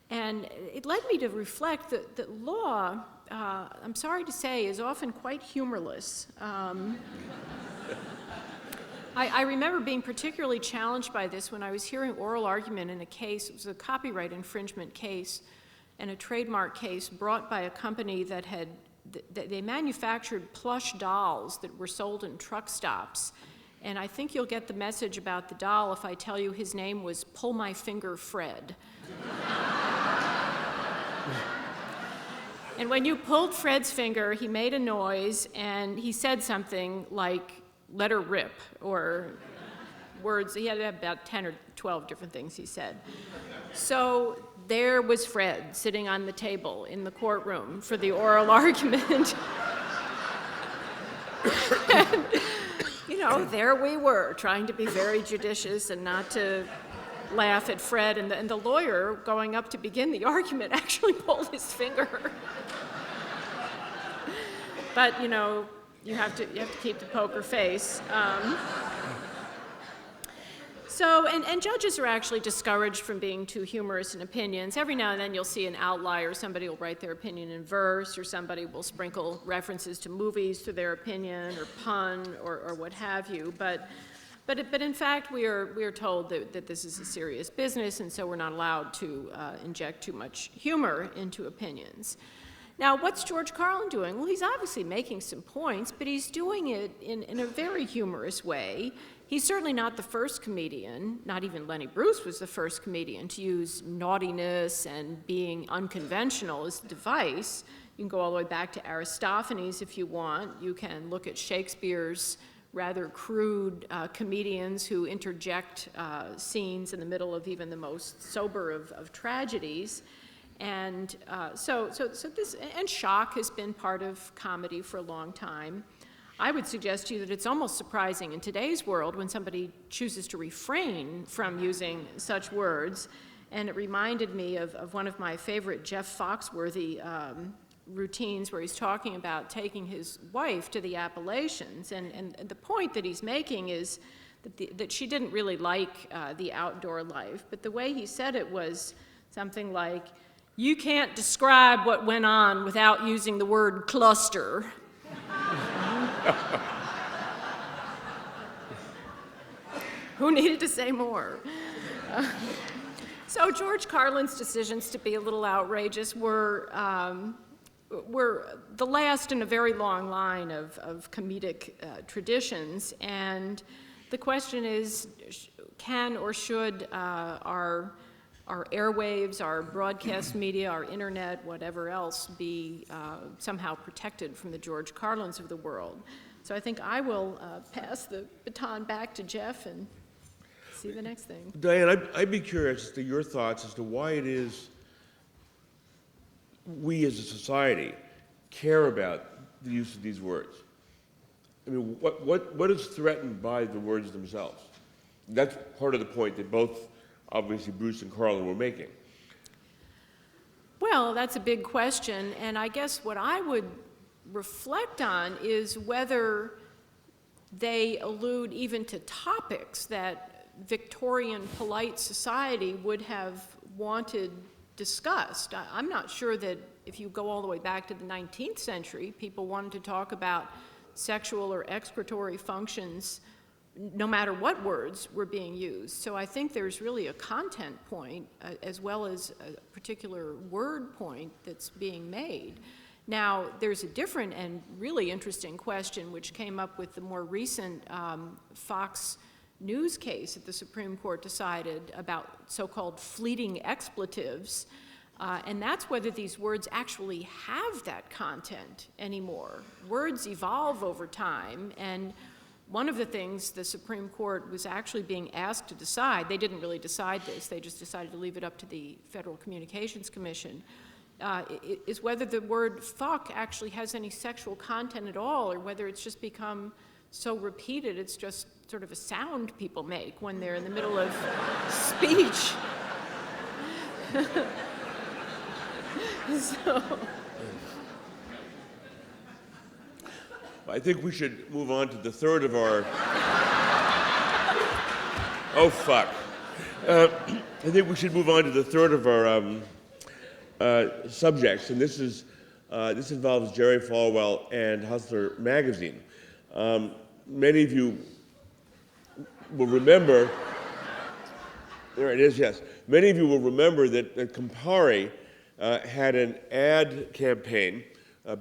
And it led me to reflect that law, I'm sorry to say, is often quite humorless. I remember being particularly challenged by this when I was hearing oral argument in a case. It was a copyright infringement case and a trademark case brought by a company that they manufactured plush dolls that were sold in truck stops. And I think you'll get the message about the doll if I tell you his name was Pull My Finger Fred. And when you pulled Fred's finger, he made a noise and he said something like, "Let her rip," or words. He had about 10 or 12 different things he said. So there was Fred sitting on the table in the courtroom for the oral argument. And, there we were, trying to be very judicious and not to laugh at Fred, and the lawyer going up to begin the argument actually pulled his finger. But, you have to keep the poker face. And judges are actually discouraged from being too humorous in opinions. Every now and then you'll see an outlier. Somebody will write their opinion in verse, or somebody will sprinkle references to movies to their opinion, or pun, or what have you. But in fact, we are told that this is a serious business, and so we're not allowed to inject too much humor into opinions. Now, what's George Carlin doing? Well, he's obviously making some points, but he's doing it in a very humorous way. He's certainly not the first comedian, not even Lenny Bruce was the first comedian to use naughtiness and being unconventional as a device. You can go all the way back to Aristophanes if you want. You can look at Shakespeare's rather crude comedians who interject scenes in the middle of even the most sober of tragedies. And so this, and shock has been part of comedy for a long time. I would suggest to you that it's almost surprising in today's world when somebody chooses to refrain from using such words. And it reminded me of one of my favorite Jeff Foxworthy routines where he's talking about taking his wife to the Appalachians. And the point that he's making is that she didn't really like the outdoor life. But the way he said it was something like, "You can't describe what went on without using the word cluster." Who needed to say more? So George Carlin's decisions to be a little outrageous were the last in a very long line of comedic traditions, and the question is, can or should our airwaves, our broadcast media, our internet, whatever else, be somehow protected from the George Carlins of the world? So I think I will pass the baton back to Jeff and see the next thing. Diane, I'd be curious as to your thoughts as to why it is we as a society care about the use of these words. I mean, what is threatened by the words themselves? That's part of the point that both, obviously, Bruce and Carlin were making. Well, that's a big question, and I guess what I would reflect on is whether they allude even to topics that Victorian polite society would have wanted discussed. I'm not sure that if you go all the way back to the 19th century, people wanted to talk about sexual or excretory functions no matter what words were being used. So I think there's really a content point as well as a particular word point that's being made. Now, there's a different and really interesting question which came up with the more recent Fox News case that the Supreme Court decided about so-called fleeting expletives, and that's whether these words actually have that content anymore. Words evolve over time, and one of the things the Supreme Court was actually being asked to decide, they didn't really decide this, they just decided to leave it up to the Federal Communications Commission, is whether the word fuck actually has any sexual content at all, or whether it's just become so repeated it's just sort of a sound people make when they're in the middle of speech. So. I think we should move on to the third of our... Oh, fuck. I think we should move on to the third of our subjects, and this involves Jerry Falwell and Hustler magazine. Many of you will remember, there it is, yes. Many of you will remember that Campari had an ad campaign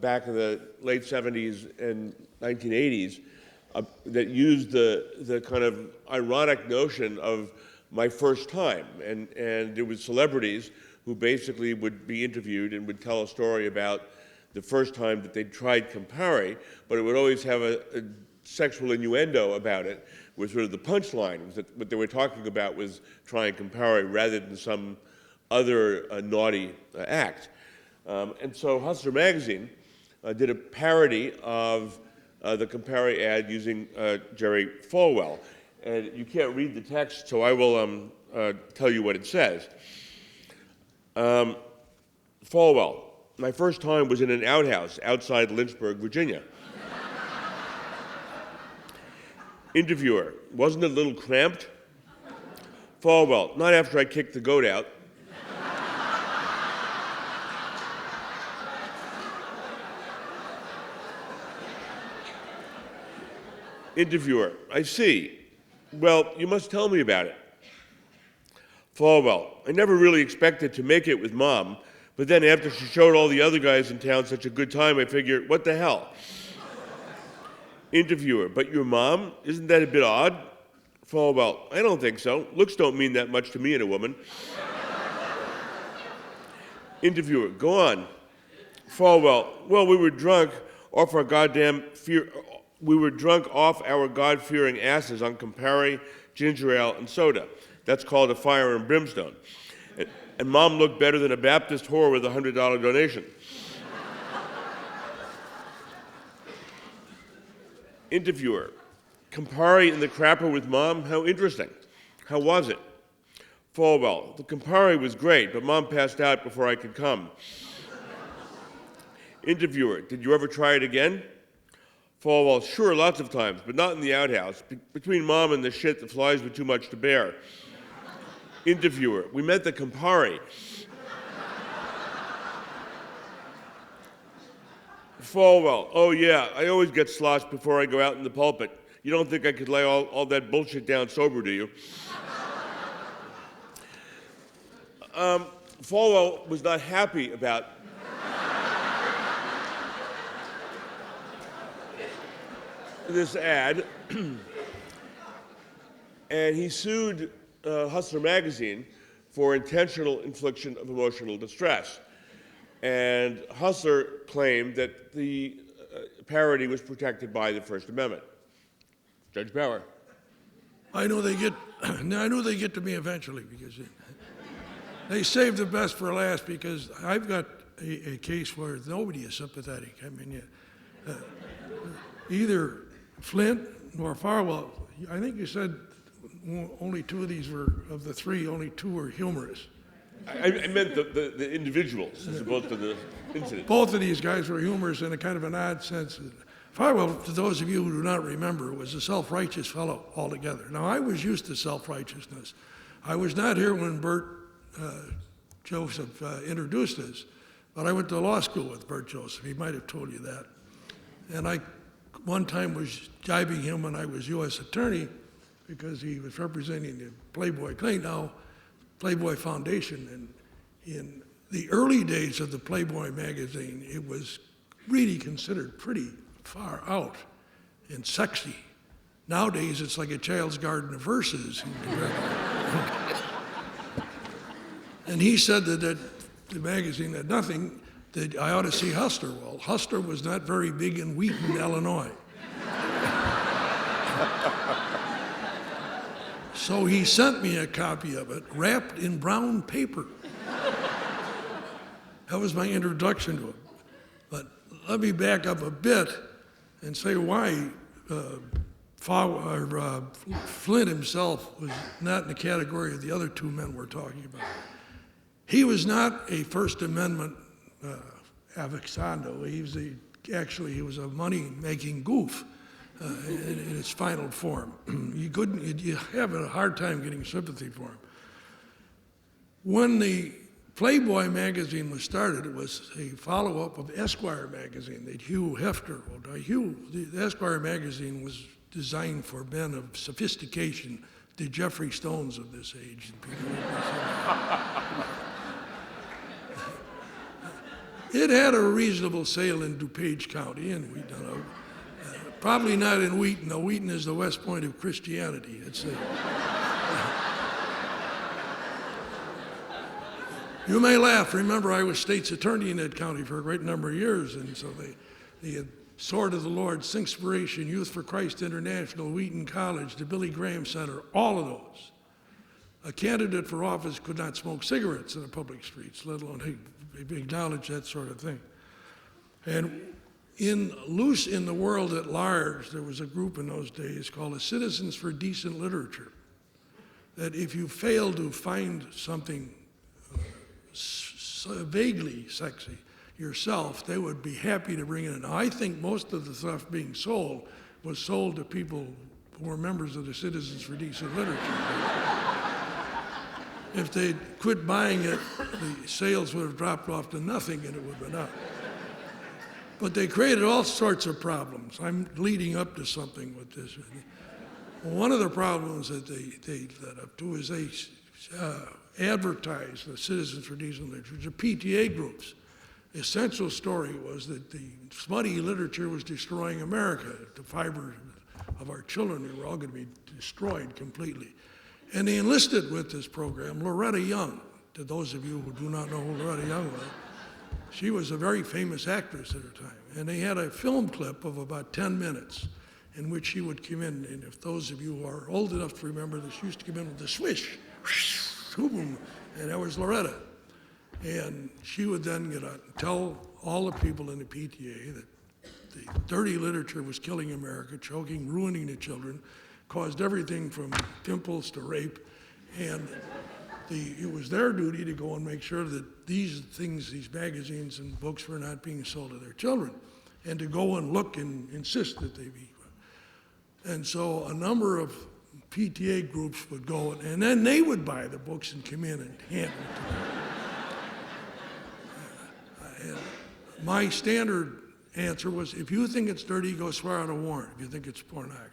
back in the late 70s and 1980s that used the kind of ironic notion of my first time. And it was celebrities who basically would be interviewed and would tell a story about the first time that they'd tried Campari, but it would always have a sexual innuendo about it, was sort of the punchline, was that what they were talking about was trying Campari rather than some other naughty act. And so Hustler magazine did a parody of the Campari ad using Jerry Falwell. And you can't read the text, so I will tell you what it says. Falwell, my first time was in an outhouse outside Lynchburg, Virginia. Interviewer, wasn't it a little cramped? Falwell, not after I kicked the goat out. Interviewer, I see. Well, you must tell me about it. Falwell, I never really expected to make it with Mom, but then after she showed all the other guys in town such a good time, I figured, what the hell? Interviewer, but your mom? Isn't that a bit odd? Falwell, I don't think so. Looks don't mean that much to me in a woman. Interviewer, go on. Falwell, well, we were drunk off our God-fearing asses on Campari, ginger ale, and soda. That's called a fire and brimstone. And Mom looked better than a Baptist whore with a $100 donation. Interviewer, Campari in the crapper with Mom? How interesting. How was it? Falwell, the Campari was great, but Mom passed out before I could come. Interviewer, did you ever try it again? Falwell, sure, lots of times, but not in the outhouse. Between Mom and the shit, the flies were too much to bear. Interviewer, we meant the Campari. Falwell, oh yeah, I always get sloshed before I go out in the pulpit. You don't think I could lay all that bullshit down sober, do you? Falwell was not happy about this ad, and he sued Hustler magazine for intentional infliction of emotional distress. And Hustler claimed that the parody was protected by the First Amendment. Judge Bauer. I know they get to me eventually because they save the best for last, because I've got a case where nobody is sympathetic. I mean, either Flint nor Falwell. I think you said only two of these were, of the three, only two were humorists. I meant the individuals as opposed to the incident. Both of these guys were humorists in a kind of an odd sense. Farwell, to those of you who do not remember, was a self-righteous fellow altogether. Now, I was used to self-righteousness. I was not here when Bert Joseph introduced us, but I went to law school with Bert Joseph. He might have told you that. And I, one time, was jibing him when I was U.S. attorney because he was representing the Playboy Clay, now Playboy Foundation. And in the early days of the Playboy magazine, it was really considered pretty far out and sexy. Nowadays, it's like a child's garden of verses. And he said that the magazine had nothing, that I ought to see Hustler. Well, Hustler was not very big in Wheaton, Illinois. So he sent me a copy of it, wrapped in brown paper. That was my introduction to it. But let me back up a bit and say why Flint himself was not in the category of the other two men we're talking about. He was not a First Amendment avexando. He was a money-making goof in its final form. You have a hard time getting sympathy for him. When the Playboy magazine was started, it was a follow-up of Esquire magazine that Hugh Hefner wrote. The Esquire magazine was designed for men of sophistication, the Geoffrey Stones of this age. And people like this. It had a reasonable sale in DuPage County, and we don't know. Probably not in Wheaton. Now, Wheaton is the West Point of Christianity. You may laugh. Remember, I was state's attorney in that county for a great number of years, and so the Sword of the Lord, Singspiration, Youth for Christ International, Wheaton College, the Billy Graham Center, all of those. A candidate for office could not smoke cigarettes in the public streets, let alone acknowledge that sort of thing. And in the world at large, there was a group in those days called the Citizens for Decent Literature, that if you failed to find something vaguely sexy yourself, they would be happy to bring it in. Now, I think most of the stuff being sold was sold to people who were members of the Citizens for Decent Literature. If they'd quit buying it, the sales would have dropped off to nothing and it would have been out. But they created all sorts of problems. I'm leading up to something with this. One of the problems that they led up to is they advertised the Citizens for Decent Literature, the PTA groups. The essential story was that the smutty literature was destroying America. The fiber of our children were all going to be destroyed completely. And they enlisted with this program Loretta Young. To those of you who do not know who Loretta Young was, she was a very famous actress at her time. And they had a film clip of about 10 minutes in which she would come in. And if those of you who are old enough to remember this, she used to come in with the swish, boom, and that was Loretta. And she would then get out and tell all the people in the PTA that the dirty literature was killing America, choking, ruining the children, caused everything from pimples to rape, and it was their duty to go and make sure that these things, these magazines and books were not being sold to their children, and to go and look and insist that they be. And so a number of PTA groups would go, and then they would buy the books and come in and hand them to them. My standard answer was, if you think it's dirty, go swear out a warrant if you think it's pornography.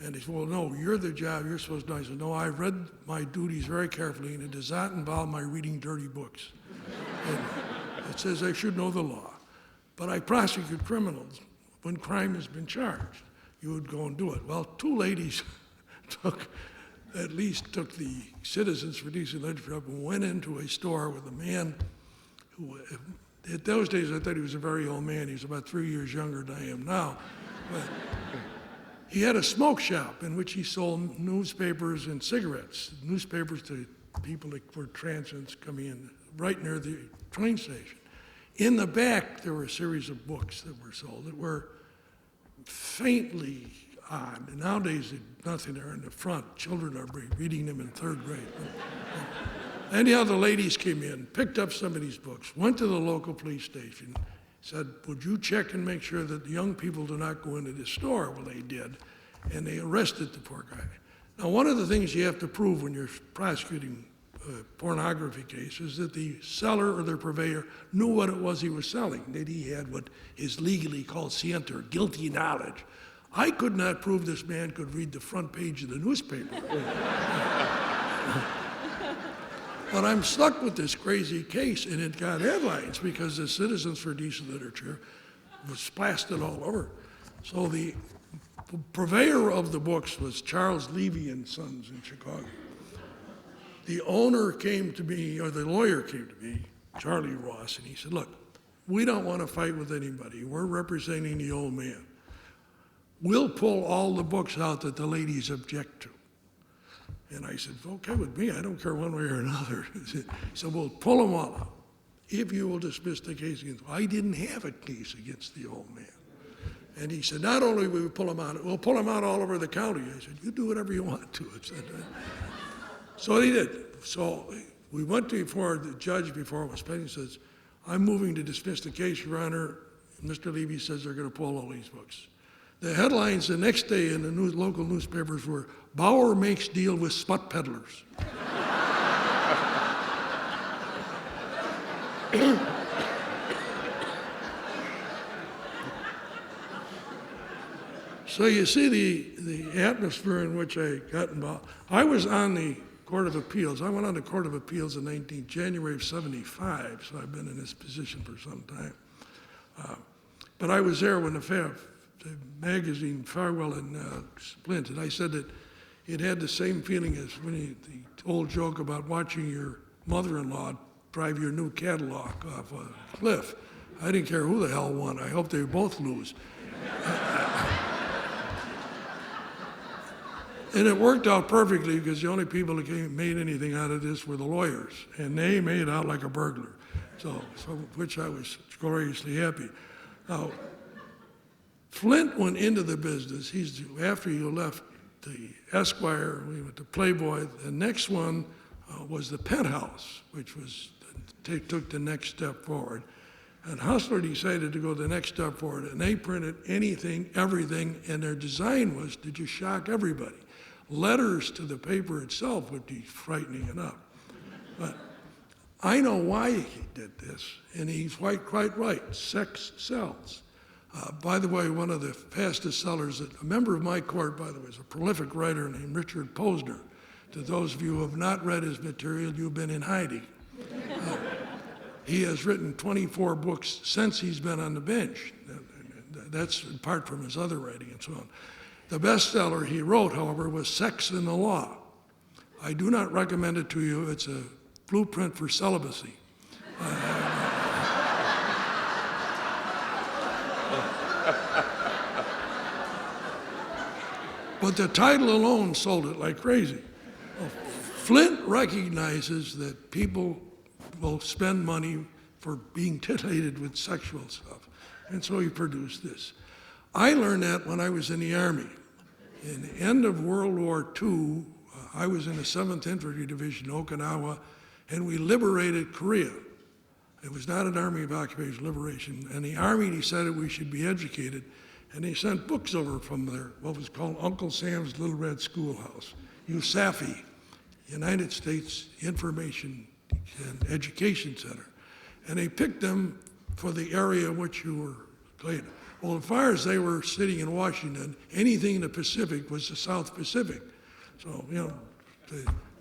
And he said, well, no, you're the job, you're supposed to know. I said, no, I've read my duties very carefully, and it does not involve my reading dirty books. And it says I should know the law. But I prosecute criminals when crime has been charged. You would go and do it. Well, two ladies took the Citizens for Decent Literature up and went into a store with a man who, at those days, I thought he was a very old man. He was about 3 years younger than I am now. But he had a smoke shop in which he sold newspapers and cigarettes, newspapers to people that were transients coming in, right near the train station. In the back, there were a series of books that were sold that were faintly odd. And nowadays, nothing there in the front. Children are reading them in third grade. Anyhow, the ladies came in, picked up some of these books, went to the local police station, said, would you check and make sure that the young people do not go into this store? Well, they did, and they arrested the poor guy. Now, one of the things you have to prove when you're prosecuting a pornography case is that the seller or the purveyor knew what it was he was selling, that he had what is legally called scienter, guilty knowledge. I could not prove this man could read the front page of the newspaper. But I'm stuck with this crazy case, and it got headlines because the Citizens for Decent Literature was plastered all over. So the purveyor of the books was Charles Levy and Sons in Chicago. The owner came to me, or the lawyer came to me, Charlie Ross, and he said, look, we don't want to fight with anybody. We're representing the old man. We'll pull all the books out that the ladies object to. And I said, okay with me, I don't care one way or another. He said, we'll pull them all out if you will dismiss the case against them. I didn't have a case against the old man. And he said, not only will we pull them out, we'll pull them out all over the county. I said, you do whatever you want to. So he did. So we went before the judge before it was pending. He says, I'm moving to dismiss the case, Your Honor. Mr. Levy says they're going to pull all these books. The headlines the next day in the local newspapers were, Bauer makes deal with smut peddlers. So you see the atmosphere in which I got involved. I was on the Court of Appeals. I went on the Court of Appeals in January of '75, so I've been in this position for some time. But I was there when the magazine Falwell and Splint, and I said that it had the same feeling as when the old joke about watching your mother-in-law drive your new Cadillac off a cliff. I didn't care who the hell won. I hope they both lose. And it worked out perfectly because the only people that made anything out of this were the lawyers, and they made out like a burglar. So which I was gloriously happy. Now, Flint went into the business. After you left the Esquire, we went to Playboy. The next one was the Penthouse, which took the next step forward. And Hustler decided to go the next step forward, and they printed anything, everything, and their design was to just shock everybody. Letters to the paper itself would be frightening enough. But I know why he did this, and he's quite right. Sex sells. By the way, one of the fastest sellers, a member of my court, by the way, is a prolific writer named Richard Posner. To those of you who have not read his material, you've been in hiding. He has written 24 books since he's been on the bench. That's apart from his other writing and so on. The bestseller he wrote, however, was Sex in the Law. I do not recommend it to you. It's a blueprint for celibacy. But the title alone sold it like crazy. Well, Flint recognizes that people will spend money for being titillated with sexual stuff, and so he produced this. I learned that when I was in the Army. In the end of World War II, I was in the 7th Infantry Division, Okinawa, and we liberated Korea. It was not an Army of Occupation Liberation, and the Army decided we should be educated, and they sent books over from there, what was called Uncle Sam's Little Red Schoolhouse, USAFE, United States Information and Education Center. And they picked them for the area in which you were playing. Well, as far as they were sitting in Washington, anything in the Pacific was the South Pacific. So, you know,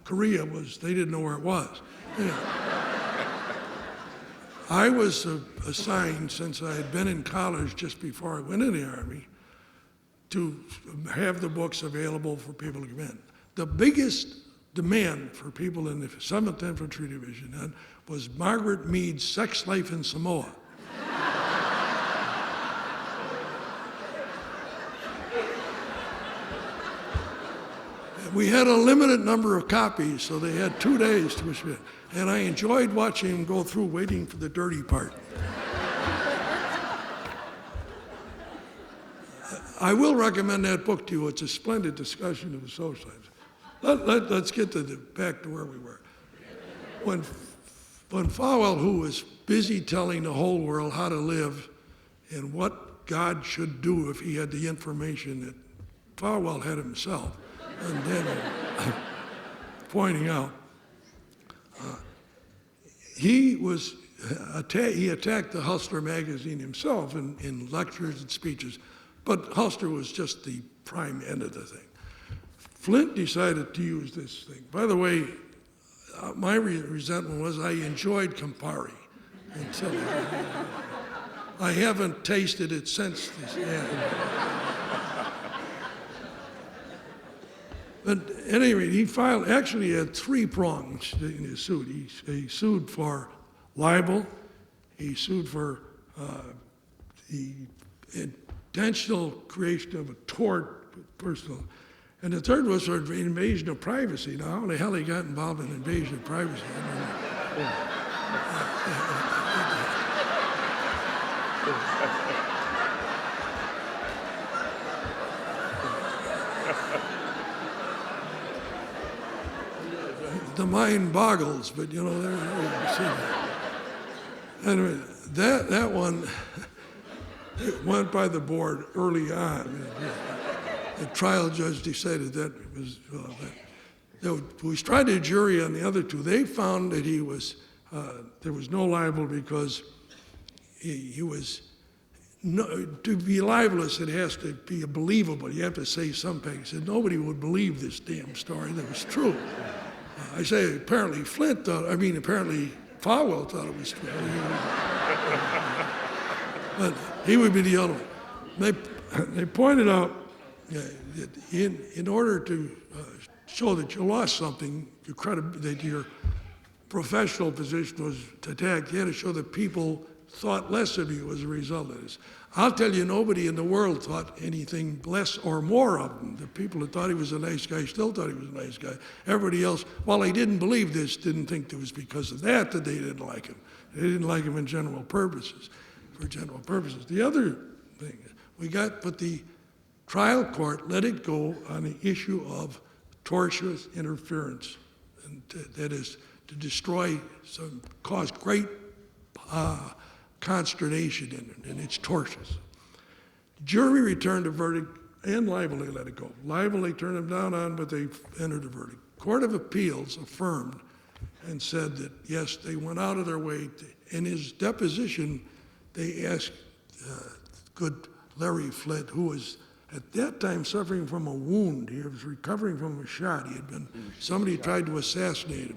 Korea was, they didn't know where it was. Anyway. I was assigned, since I had been in college just before I went in the Army, to have the books available for people to come in. The biggest demand for people in the 7th Infantry Division then was Margaret Mead's Sex Life in Samoa. We had a limited number of copies, so they had 2 days to submit. And I enjoyed watching them go through, waiting for the dirty part. I will recommend that book to you. It's a splendid discussion of the social science. Let's get back to where we were. When Falwell, who was busy telling the whole world how to live and what God should do if he had the information that Falwell had himself, and then pointing out, he attacked the Hustler magazine himself in lectures and speeches, but Hustler was just the prime end of the thing. Flint decided to use this thing. By the way, my resentment was I enjoyed Campari until I haven't tasted it since this happened. But at any rate, he had 3 prongs in his suit. He sued for libel, he sued for the intentional creation of a tort, personal, and the third was for invasion of privacy. Now, how the hell he got involved in invasion of privacy? I don't know. The mind boggles, but you know, anyway, that one it went by the board early on. The trial judge decided that it was, we tried a jury on the other 2. They found that he was, there was no libel because he was, to be libelous, it has to be believable. You have to say something. He said, nobody would believe this damn story that was true. I say, apparently apparently Falwell thought it was true. But he would be the other one. They pointed out that in order to show that you lost something, that your professional position was attacked, you had to show that people thought less of you as a result of this. I'll tell you, nobody in the world thought anything less or more of him. The people that thought he was a nice guy still thought he was a nice guy. Everybody else, while they didn't believe this, didn't think it was because of that they didn't like him. They didn't like him in general purposes, for general purposes. The other thing, but the trial court let it go on the issue of tortious interference, and that is to destroy, cause great consternation in it, and it's tortious. The jury returned a verdict, and libel they let it go. Libel they turned him down on, but they entered a verdict. Court of Appeals affirmed and said that, yes, they went out of their way. In his deposition, they asked good Larry Flint, who was at that time suffering from a wound. He was recovering from a shot. Somebody tried to assassinate him,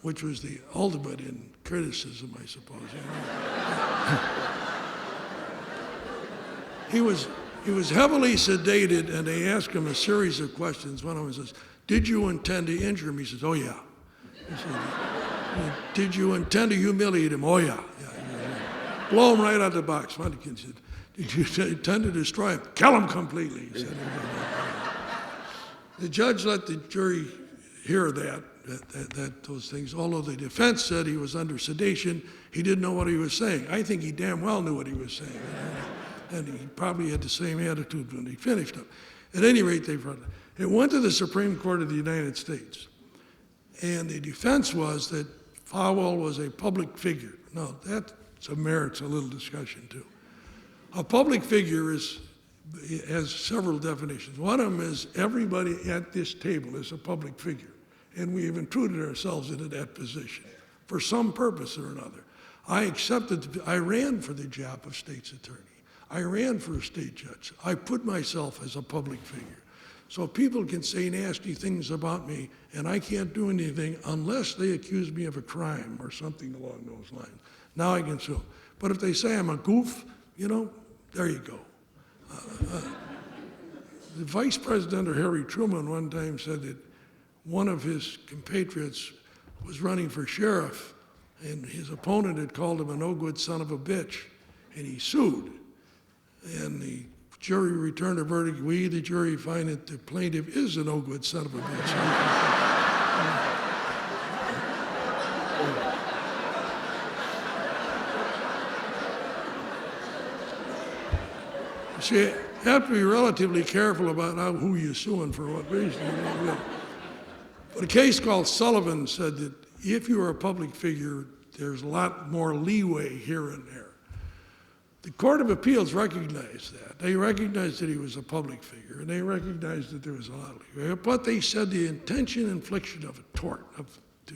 which was the ultimate in criticism, I suppose. He was heavily sedated, and they asked him a series of questions. One of them says, "Did you intend to injure him?" He says, "Oh yeah." He said, "Did you intend to humiliate him?" "Oh yeah." Blow him right out of the box. One kid said, "Did you intend to destroy him?" "Kill him completely." He said. The judge let the jury hear those things. Although the defense said he was under sedation, he didn't know what he was saying. I think he damn well knew what he was saying. And he probably had the same attitude when he finished up. At any rate, it went to the Supreme Court of the United States. And the defense was that Falwell was a public figure. Now, that merits a little discussion, too. A public figure has several definitions. One of them is everybody at this table is a public figure. And we have intruded ourselves into that position for some purpose or another. I ran for the job of state's attorney. I ran for a state judge. I put myself as a public figure. So people can say nasty things about me, and I can't do anything unless they accuse me of a crime or something along those lines. Now I can sue. But if they say I'm a goof, you know, there you go. The vice president of Harry Truman one time said that one of his compatriots was running for sheriff, and his opponent had called him a no-good son of a bitch, and he sued. And the jury returned a verdict. We, the jury, find that the plaintiff is a no-good son of a bitch. See, you have to be relatively careful about who you're suing for what reason. But a case called Sullivan said that if you're a public figure, there's a lot more leeway here and there. The Court of Appeals recognized that. They recognized that he was a public figure, and they recognized that there was a lot of leeway. But they said the intention infliction of a tort to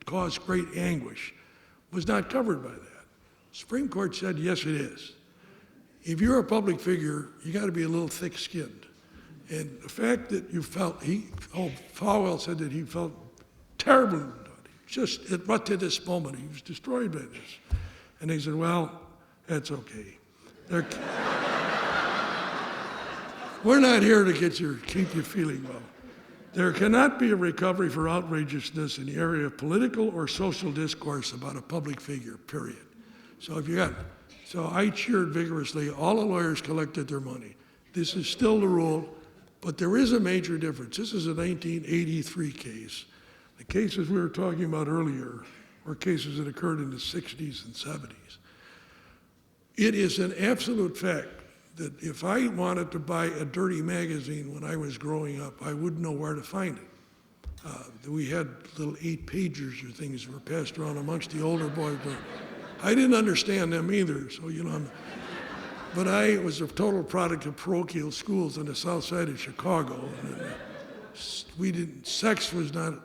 cause great anguish was not covered by that. The Supreme Court said, yes, it is. If you're a public figure, you got to be a little thick-skinned. And the fact that you felt, Falwell said that he felt terrible about it. Just right to this moment, he was destroyed by this. And they said, well, that's okay. We're not here to keep you feeling well. There cannot be a recovery for outrageousness in the area of political or social discourse about a public figure, period. So I cheered vigorously. All the lawyers collected their money. This is still the rule, but there is a major difference. This is a 1983 case. The cases we were talking about earlier were cases that occurred in the 60s and 70s. It is an absolute fact that if I wanted to buy a dirty magazine when I was growing up, I wouldn't know where to find it. We had little 8-pagers or things that were passed around amongst the older boys. But I didn't understand them either, so but I was a total product of parochial schools on the south side of Chicago. And sex was not an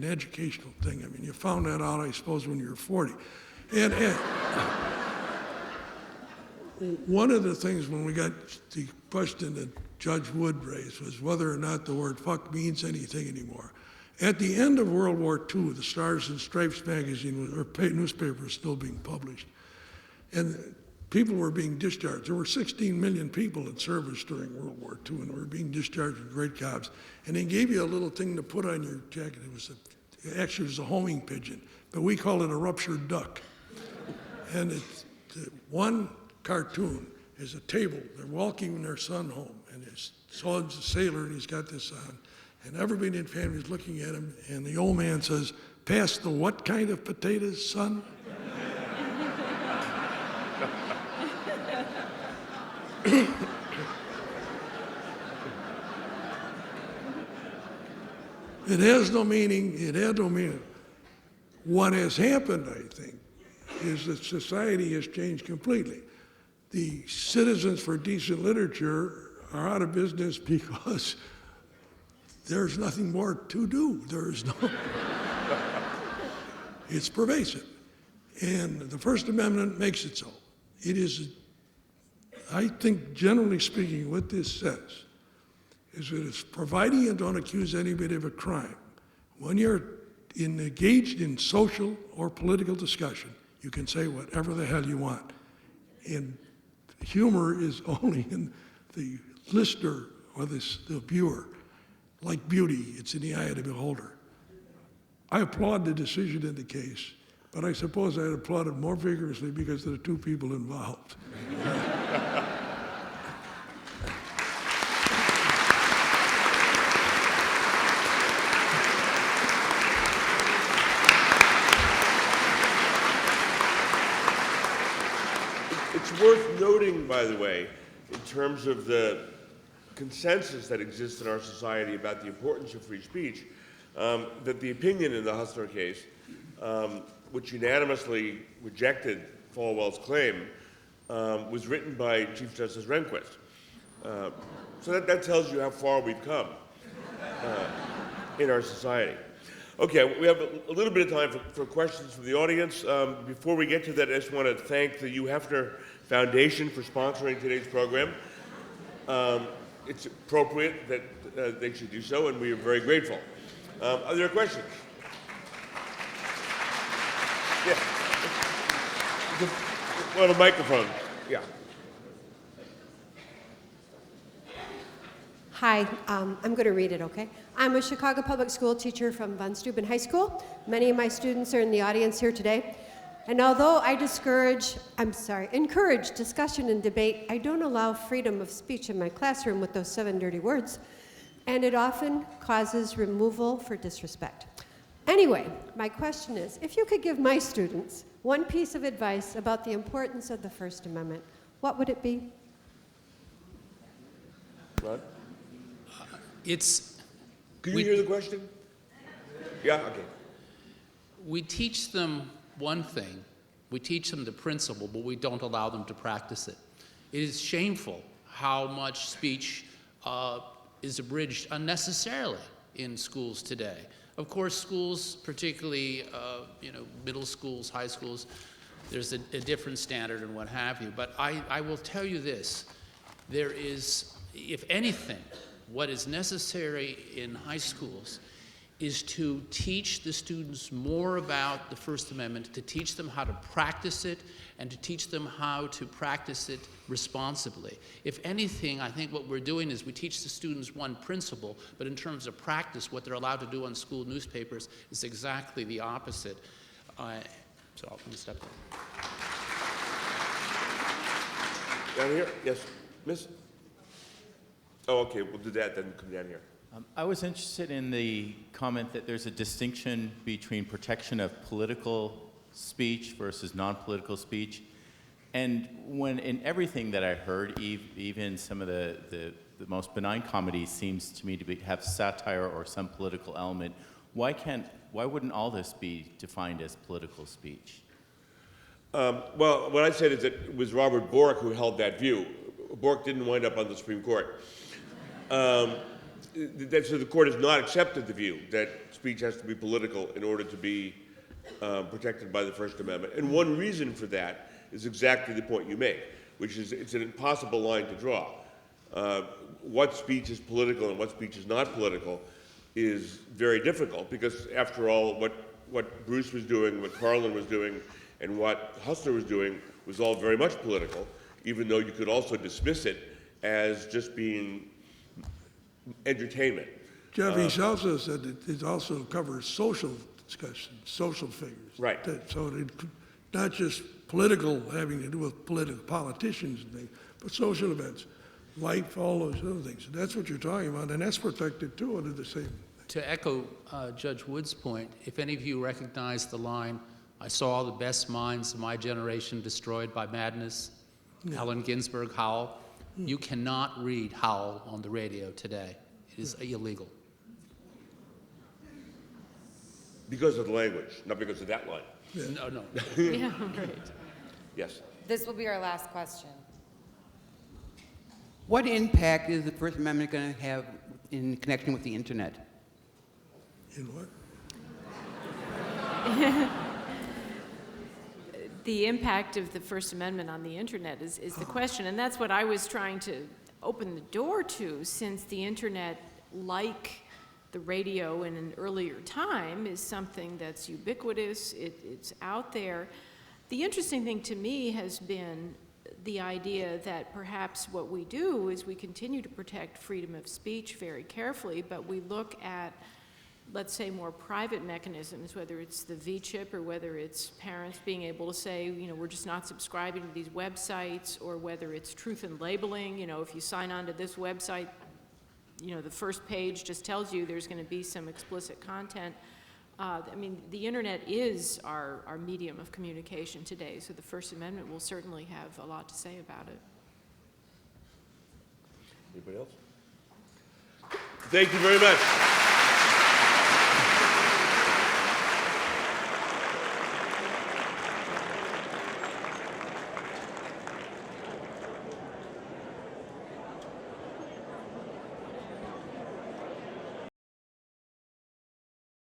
educational thing. I mean, you found that out, I suppose, when you were 40. And one of the things when we got the question that Judge Wood raised was whether or not the word fuck means anything anymore. At the end of World War II, the Stars and Stripes magazine, or newspaper, was still being published. And people were being discharged. There were 16 million people in service during World War II, and were being discharged with great jobs. And they gave you a little thing to put on your jacket. It was a homing pigeon, but we call it a ruptured duck. And one cartoon is a table. They're walking their son home, and his son's a sailor, and he's got this on. And everybody in the family is looking at him, and the old man says, "Pass the what kind of potatoes, son?" It has no meaning. It had no meaning. What has happened, I think, is that society has changed completely. The Citizens for Decent Literature are out of business because there's nothing more to do. It's pervasive. And the First Amendment makes it so. It is, I think, generally speaking, what this says is that it's providing you don't accuse anybody of a crime. When you're engaged in social or political discussion, you can say whatever the hell you want. And humor is only in the listener or the viewer. Like beauty, it's in the eye of the beholder. I applaud the decision in the case, but I suppose I applauded more vigorously because of the two people involved. It's worth noting, by the way, in terms of the consensus that exists in our society about the importance of free speech, that the opinion in the Hustler case, which unanimously rejected Falwell's claim, was written by Chief Justice Rehnquist. So that tells you how far we've come in our society. Okay, we have a little bit of time for questions from the audience. Before we get to that, I just want to thank the Hugh Hefner Foundation for sponsoring today's program. It's appropriate that they should do so, and we are very grateful. Are there questions? Yeah. Well, the microphone. Yeah. Hi, I'm going to read it, okay? I'm a Chicago public school teacher from Von Steuben High School. Many of my students are in the audience here today. And although I encourage discussion and debate, I don't allow freedom of speech in my classroom with those 7 dirty words. And it often causes removal for disrespect. Anyway, my question is, if you could give my students one piece of advice about the importance of the First Amendment, what would it be? Rod? Can you hear the question? Yeah, okay. We teach them one thing. We teach them the principle, but we don't allow them to practice it. It is shameful how much speech is abridged unnecessarily in schools today. Of course, schools, particularly middle schools, high schools, there's a different standard and what have you. But I will tell you this: there is, if anything, what is necessary in high schools is to teach the students more about the First Amendment, to teach them how to practice it, and to teach them how to practice it responsibly. If anything, I think what we're doing is we teach the students one principle, but in terms of practice, what they're allowed to do on school newspapers is exactly the opposite. So I'm going to step down. Down here? Yes. Miss? Oh, okay, we'll do that, then come down here. I was interested in the comment that there's a distinction between protection of political speech versus non-political speech. And when in everything that I heard, even some of the most benign comedy seems to me to have satire or some political element, why wouldn't all this be defined as political speech? Well, what I said is that it was Robert Bork who held that view. Bork didn't wind up on the Supreme Court. So the court has not accepted the view that speech has to be political in order to be protected by the First Amendment. And one reason for that is exactly the point you make, which is it's an impossible line to draw. What speech is political and what speech is not political is very difficult because, after all, what Bruce was doing, what Carlin was doing, and what Hustler was doing was all very much political, even though you could also dismiss it as just being entertainment. Geoffrey also said that it also covers social discussions, social figures. Right. So not just political, having to do with politicians and things, but social events, life, all those other things. And that's what you're talking about, and that's protected too under the same. To echo Judge Wood's point, if any of you recognize the line, "I saw the best minds of my generation destroyed by madness," Allen Ginsberg, Howl, you cannot read Howl on the radio today. It is illegal. Because of the language, not because of that line. Yeah. No. Yeah, right. Yes. This will be our last question. What impact is the First Amendment going to have in connection with the internet? In what? The impact of the First Amendment on the internet is the question, and that's what I was trying to open the door to, since the internet, like the radio in an earlier time, is something that's ubiquitous, it's out there. The interesting thing to me has been the idea that perhaps what we do is we continue to protect freedom of speech very carefully, but we look at, let's say, more private mechanisms, whether it's the V-chip or whether it's parents being able to say, we're just not subscribing to these websites, or whether it's truth in labeling, if you sign on to this website, the first page just tells you there's going to be some explicit content. The internet is our medium of communication today, so the First Amendment will certainly have a lot to say about it. Anybody else? Thank you very much.